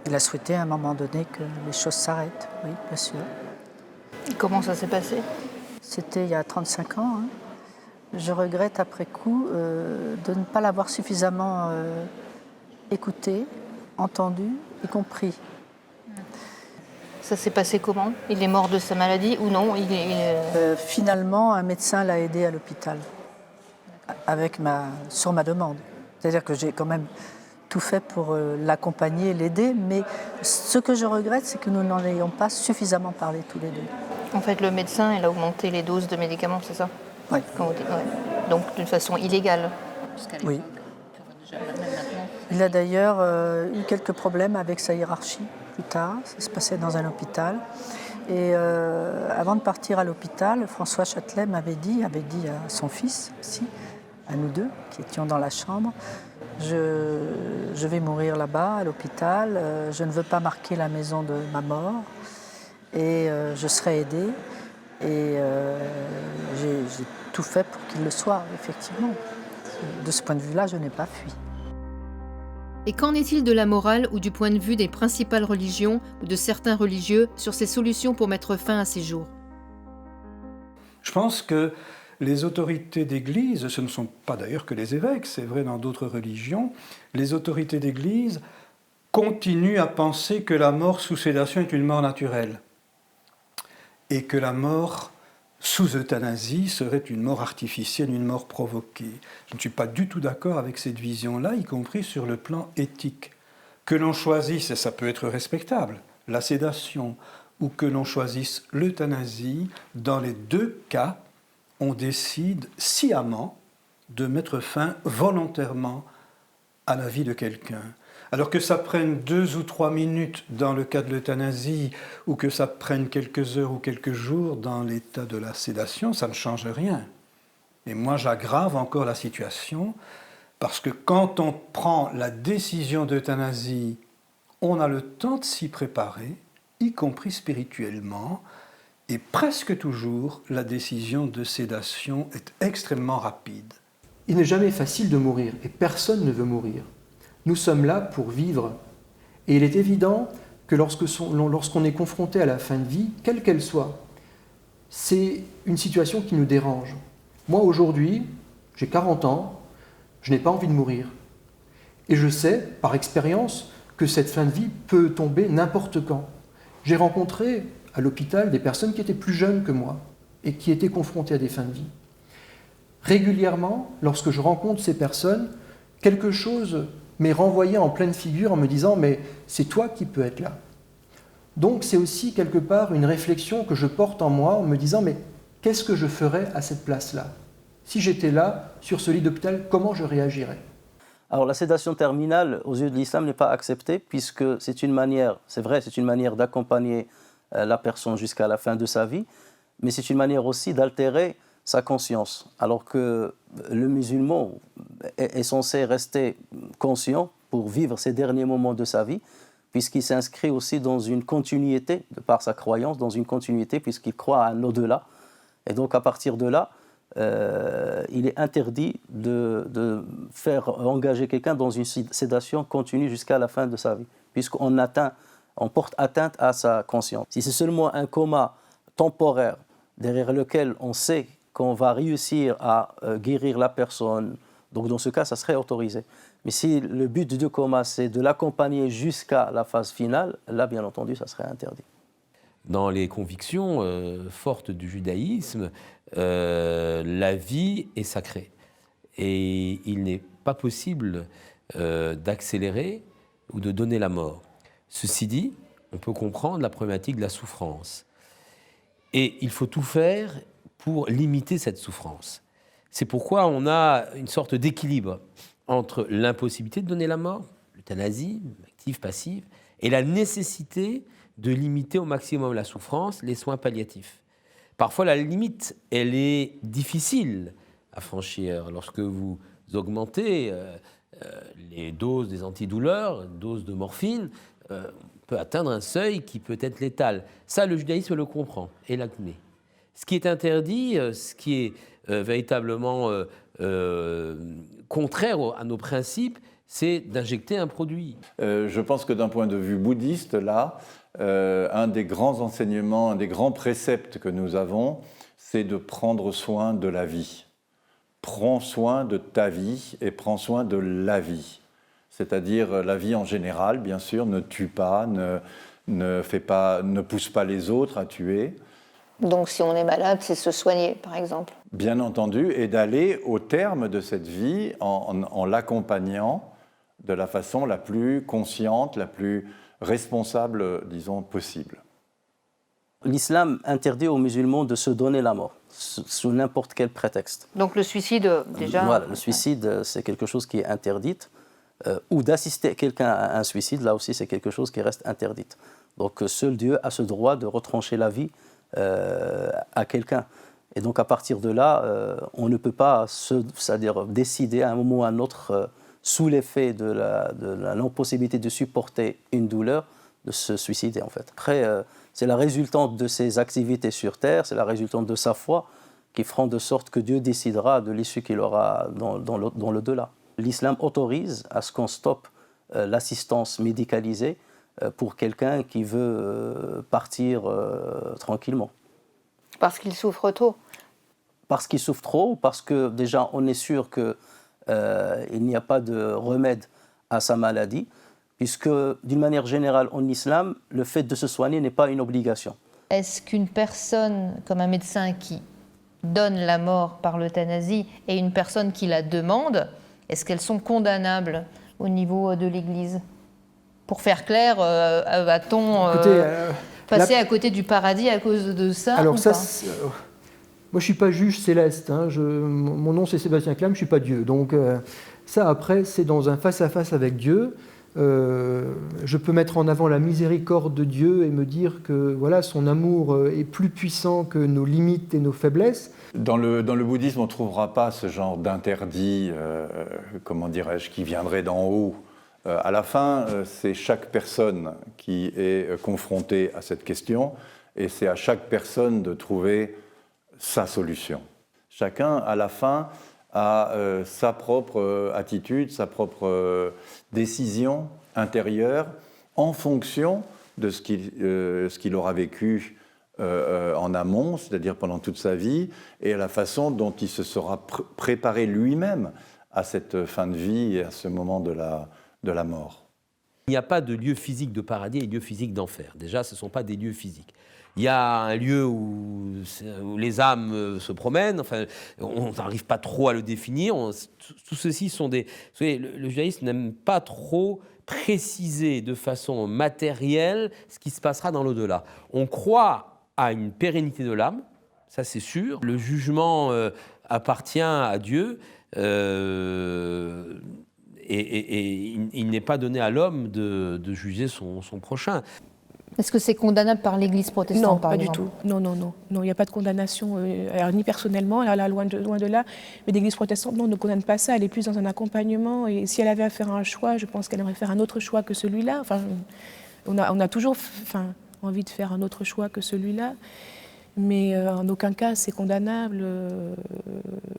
il a souhaité à un moment donné que les choses s'arrêtent, oui, bien sûr. Et comment ça s'est passé? C'était il y a 35 ans. Hein. Je regrette après coup de ne pas l'avoir suffisamment écouté, entendu et compris. Ça s'est passé comment? Il est mort de sa maladie ou non? Finalement, un médecin l'a aidé à l'hôpital, sur ma demande. C'est-à-dire que j'ai quand même tout fait pour l'accompagner, l'aider, mais ce que je regrette, c'est que nous n'en ayons pas suffisamment parlé tous les deux. En fait, le médecin, il a augmenté les doses de médicaments, c'est ça? Oui. Ouais. Donc, d'une façon illégale. Oui. Il a d'ailleurs eu quelques problèmes avec sa hiérarchie plus tard. Ça se passait dans un hôpital. Et avant de partir à l'hôpital, François Châtelet avait dit à son fils aussi, à nous deux qui étions dans la chambre, je vais mourir là-bas à l'hôpital, je ne veux pas marquer la maison de ma mort et je serai aidé. Et j'ai tout fait pour qu'il le soit, effectivement. De ce point de vue-là, je n'ai pas fui. Et qu'en est-il de la morale ou du point de vue des principales religions ou de certains religieux sur ces solutions pour mettre fin à ces jours? Je pense que les autorités d'Église, ce ne sont pas d'ailleurs que les évêques, c'est vrai dans d'autres religions, les autorités d'Église continuent à penser que la mort sous sédation est une mort naturelle et que la mort sous euthanasie serait une mort artificielle, une mort provoquée. Je ne suis pas du tout d'accord avec cette vision-là, y compris sur le plan éthique. Que l'on choisisse, et ça peut être respectable, la sédation ou que l'on choisisse l'euthanasie, dans les deux cas, on décide sciemment de mettre fin volontairement à la vie de quelqu'un. Alors que ça prenne 2 ou 3 minutes dans le cas de l'euthanasie, ou que ça prenne quelques heures ou quelques jours dans l'état de la sédation, ça ne change rien. Et moi, j'aggrave encore la situation, parce que quand on prend la décision d'euthanasie, on a le temps de s'y préparer, y compris spirituellement, et presque toujours, la décision de sédation est extrêmement rapide. Il n'est jamais facile de mourir, et personne ne veut mourir. Nous sommes là pour vivre. Et il est évident que lorsqu'on est confronté à la fin de vie, quelle qu'elle soit, c'est une situation qui nous dérange. Moi, aujourd'hui, j'ai 40 ans, je n'ai pas envie de mourir. Et je sais, par expérience, que cette fin de vie peut tomber n'importe quand. J'ai rencontré à l'hôpital des personnes qui étaient plus jeunes que moi et qui étaient confrontées à des fins de vie. Régulièrement, lorsque je rencontre ces personnes, quelque chose m'est renvoyé en pleine figure en me disant « mais c'est toi qui peux être là ». Donc c'est aussi quelque part une réflexion que je porte en moi en me disant « mais qu'est-ce que je ferais à cette place-là ? Si j'étais là, sur ce lit d'hôpital, comment je réagirais ?» Alors la sédation terminale, aux yeux de l'islam, n'est pas acceptée puisque c'est une manière, c'est vrai, c'est une manière d'accompagner la personne jusqu'à la fin de sa vie, mais c'est une manière aussi d'altérer sa conscience, alors que le musulman est censé rester conscient pour vivre ses derniers moments de sa vie, puisqu'il s'inscrit aussi dans une continuité, de par sa croyance, dans une continuité, puisqu'il croit à un au-delà. Et donc à partir de là, il est interdit de faire engager quelqu'un dans une sédation continue jusqu'à la fin de sa vie, puisqu'on porte atteinte à sa conscience. Si c'est seulement un coma temporaire, derrière lequel on sait qu'on va réussir à guérir la personne, donc dans ce cas, ça serait autorisé. Mais si le but du coma, c'est de l'accompagner jusqu'à la phase finale, là, bien entendu, ça serait interdit. Dans les convictions fortes du judaïsme, la vie est sacrée. Et il n'est pas possible d'accélérer ou de donner la mort. Ceci dit, on peut comprendre la problématique de la souffrance. Et il faut tout faire pour limiter cette souffrance. C'est pourquoi on a une sorte d'équilibre entre l'impossibilité de donner la mort, l'euthanasie, active, passive, et la nécessité de limiter au maximum la souffrance, les soins palliatifs. Parfois, la limite, elle est difficile à franchir. Lorsque vous augmentez les doses des antidouleurs, doses de morphine, on peut atteindre un seuil qui peut être létal. Ça, le judaïsme le comprend et l'admet. Ce qui est interdit, ce qui est véritablement contraire à nos principes, c'est d'injecter un produit. Je pense que d'un point de vue bouddhiste, là, un des grands enseignements, un des grands préceptes que nous avons, c'est de prendre soin de la vie. Prends soin de ta vie et prends soin de la vie. C'est-à-dire la vie en général, bien sûr, ne tue pas, ne pousse pas les autres à tuer. Donc si on est malade, c'est se soigner, par exemple. Bien entendu, et d'aller au terme de cette vie en l'accompagnant de la façon la plus consciente, la plus responsable, disons, possible. L'islam interdit aux musulmans de se donner la mort, sous n'importe quel prétexte. Donc le suicide, déjà... Voilà, le suicide, c'est quelque chose qui est interdit. Ou d'assister quelqu'un à un suicide, là aussi, c'est quelque chose qui reste interdit. Donc seul Dieu a ce droit de retrancher la vie à quelqu'un. Et donc à partir de là, on ne peut pas c'est-à-dire décider à un moment ou à un autre, sous l'effet de la non-possibilité de supporter une douleur, de se suicider en fait. Après, c'est la résultante de ses activités sur Terre, c'est la résultante de sa foi qui feront de sorte que Dieu décidera de l'issue qu'il aura dans l'au-delà. L'islam autorise à ce qu'on stoppe l'assistance médicalisée pour quelqu'un qui veut partir tranquillement. Parce qu'il souffre trop. Parce qu'il souffre trop, parce que déjà on est sûr qu'il n'y a pas de remède à sa maladie, puisque d'une manière générale en islam, le fait de se soigner n'est pas une obligation. Est-ce qu'une personne, comme un médecin qui donne la mort par l'euthanasie, et une personne qui la demande, est-ce qu'elles sont condamnables au niveau de l'Église ? Pour faire clair, va-t-on Passer à côté du paradis à cause de ça? Alors ou ça, pas moi je suis pas juge céleste, hein. Mon nom c'est Sébastien Clam, je suis pas Dieu. Donc ça après c'est dans un face-à-face avec Dieu. Je peux mettre en avant la miséricorde de Dieu et me dire que voilà, son amour est plus puissant que nos limites et nos faiblesses. Dans le bouddhisme, on ne trouvera pas ce genre d'interdit, comment dirais-je, qui viendrait d'en haut. À la fin, c'est chaque personne qui est confrontée à cette question et c'est à chaque personne de trouver sa solution. Chacun, à la fin, a sa propre attitude, sa propre décision intérieure en fonction de ce qu'il aura vécu en amont, c'est-à-dire pendant toute sa vie, et à la façon dont il se sera préparé lui-même à cette fin de vie et à ce moment de la mort. Il n'y a pas de lieu physique de paradis et de lieu physique d'enfer. Déjà, ce ne sont pas des lieux physiques. Il y a un lieu où les âmes se promènent, enfin, on n'arrive pas trop à le définir. Tout ceci sont des... Vous savez, le judaïsme n'aime pas trop préciser de façon matérielle ce qui se passera dans l'au-delà. On croit à une pérennité de l'âme, ça c'est sûr. Le jugement appartient à Dieu et il n'est pas donné à l'homme de juger son prochain. Est-ce que c'est condamnable par l'Église protestante, Non, par pas exemple? du tout. Non, il n'y a pas de condamnation, alors, ni personnellement, alors là, loin de là, mais l'Église protestante, non, ne condamne pas ça, elle est plus dans un accompagnement, et si elle avait à faire un choix, je pense qu'elle aimerait faire un autre choix que celui-là. Enfin, on a toujours envie de faire un autre choix que celui-là, mais en aucun cas c'est condamnable,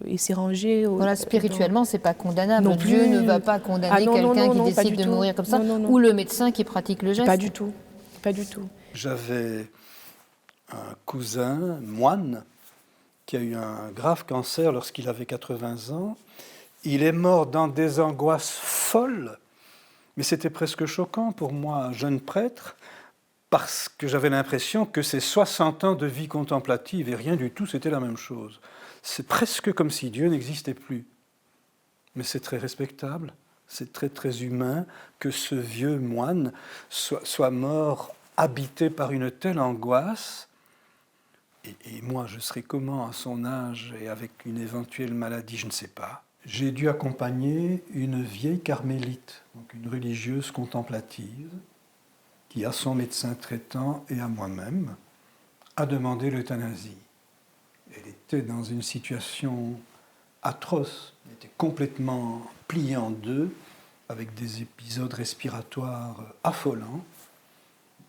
et c'est rangé... Voilà, spirituellement, c'est pas condamnable. Non Dieu plus. ne va pas condamner quelqu'un qui décide de mourir comme ça, ou le médecin qui pratique le geste. Pas du tout. Pas du tout. J'avais un cousin, moine, qui a eu un grave cancer lorsqu'il avait 80 ans. Il est mort dans des angoisses folles, mais c'était presque choquant pour moi, un jeune prêtre, parce que j'avais l'impression que ces 60 ans de vie contemplative et rien du tout, c'était la même chose. C'est presque comme si Dieu n'existait plus. Mais c'est très respectable. C'est très, très humain que ce vieux moine soit mort habité par une telle angoisse. Et moi, je serais comment à son âge et avec une éventuelle maladie, je ne sais pas. J'ai dû accompagner une vieille carmélite, donc une religieuse contemplative, qui, à son médecin traitant et à moi-même, a demandé l'euthanasie. Elle était dans une situation atroce, elle était complètement pliée en deux, avec des épisodes respiratoires affolants.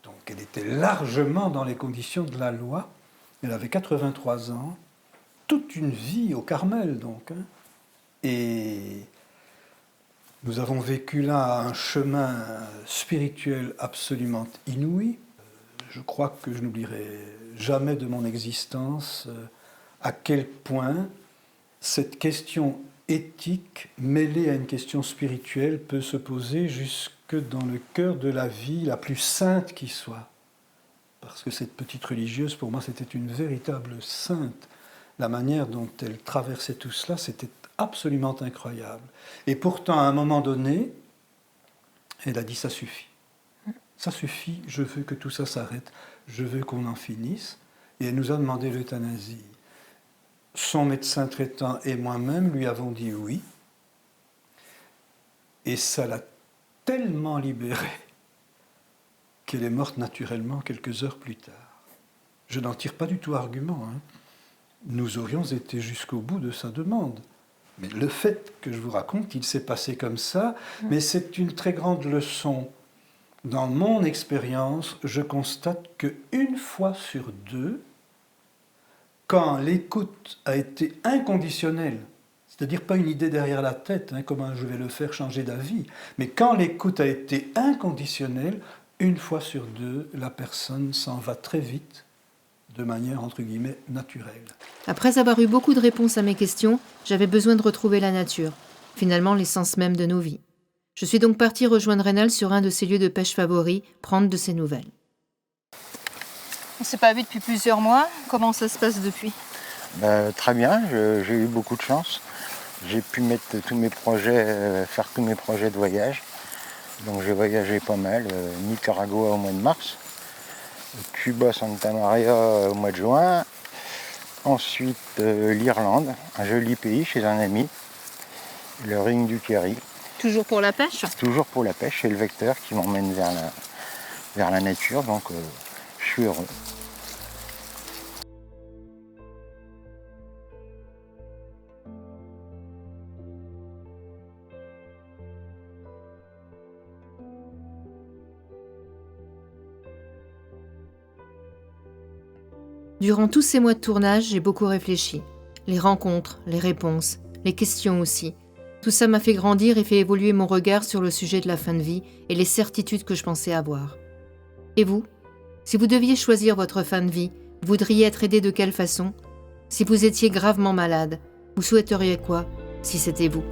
Donc elle était largement dans les conditions de la loi. Elle avait 83 ans, toute une vie au Carmel, donc. Et nous avons vécu là un chemin spirituel absolument inouï. Je crois que je n'oublierai jamais de mon existence à quel point cette question éthique mêlée à une question spirituelle peut se poser jusque dans le cœur de la vie la plus sainte qui soit. Parce que cette petite religieuse, pour moi, c'était une véritable sainte. La manière dont elle traversait tout cela, c'était absolument incroyable. Et pourtant, à un moment donné, elle a dit « ça suffit. Ça suffit, je veux que tout ça s'arrête. Je veux qu'on en finisse. » Et elle nous a demandé l'euthanasie. Son médecin traitant et moi-même lui avons dit oui. Et ça l'a tellement libérée qu'elle est morte naturellement quelques heures plus tard. Je n'en tire pas du tout argument. Nous aurions été jusqu'au bout de sa demande. Mais le fait que je vous raconte qu'il s'est passé comme ça, mais c'est une très grande leçon. Dans mon expérience, je constate qu'une fois sur deux, quand l'écoute a été inconditionnelle, c'est-à-dire pas une idée derrière la tête, comment je vais le faire changer d'avis, mais quand l'écoute a été inconditionnelle, une fois sur deux, la personne s'en va très vite, de manière entre guillemets naturelle. Après avoir eu beaucoup de réponses à mes questions, j'avais besoin de retrouver la nature, finalement l'essence même de nos vies. Je suis donc partie rejoindre Rénal sur un de ses lieux de pêche favoris, prendre de ses nouvelles. On ne s'est pas vu depuis plusieurs mois. Comment ça se passe depuis? Très bien, j'ai eu beaucoup de chance. J'ai pu mettre tous mes projets, faire tous mes projets de voyage. Donc j'ai voyagé pas mal, Nicaragua au mois de mars. Cuba, Santa Maria au mois de juin. Ensuite, l'Irlande, un joli pays chez un ami, le Ring du Kerry. Toujours pour la pêche? Toujours pour la pêche, c'est le vecteur qui m'emmène vers la nature, donc je suis heureux. Durant tous ces mois de tournage, j'ai beaucoup réfléchi. Les rencontres, les réponses, les questions aussi. Tout ça m'a fait grandir et fait évoluer mon regard sur le sujet de la fin de vie et les certitudes que je pensais avoir. Et vous? Si vous deviez choisir votre fin de vie, vous voudriez être aidé de quelle façon? Si vous étiez gravement malade, vous souhaiteriez quoi si c'était vous?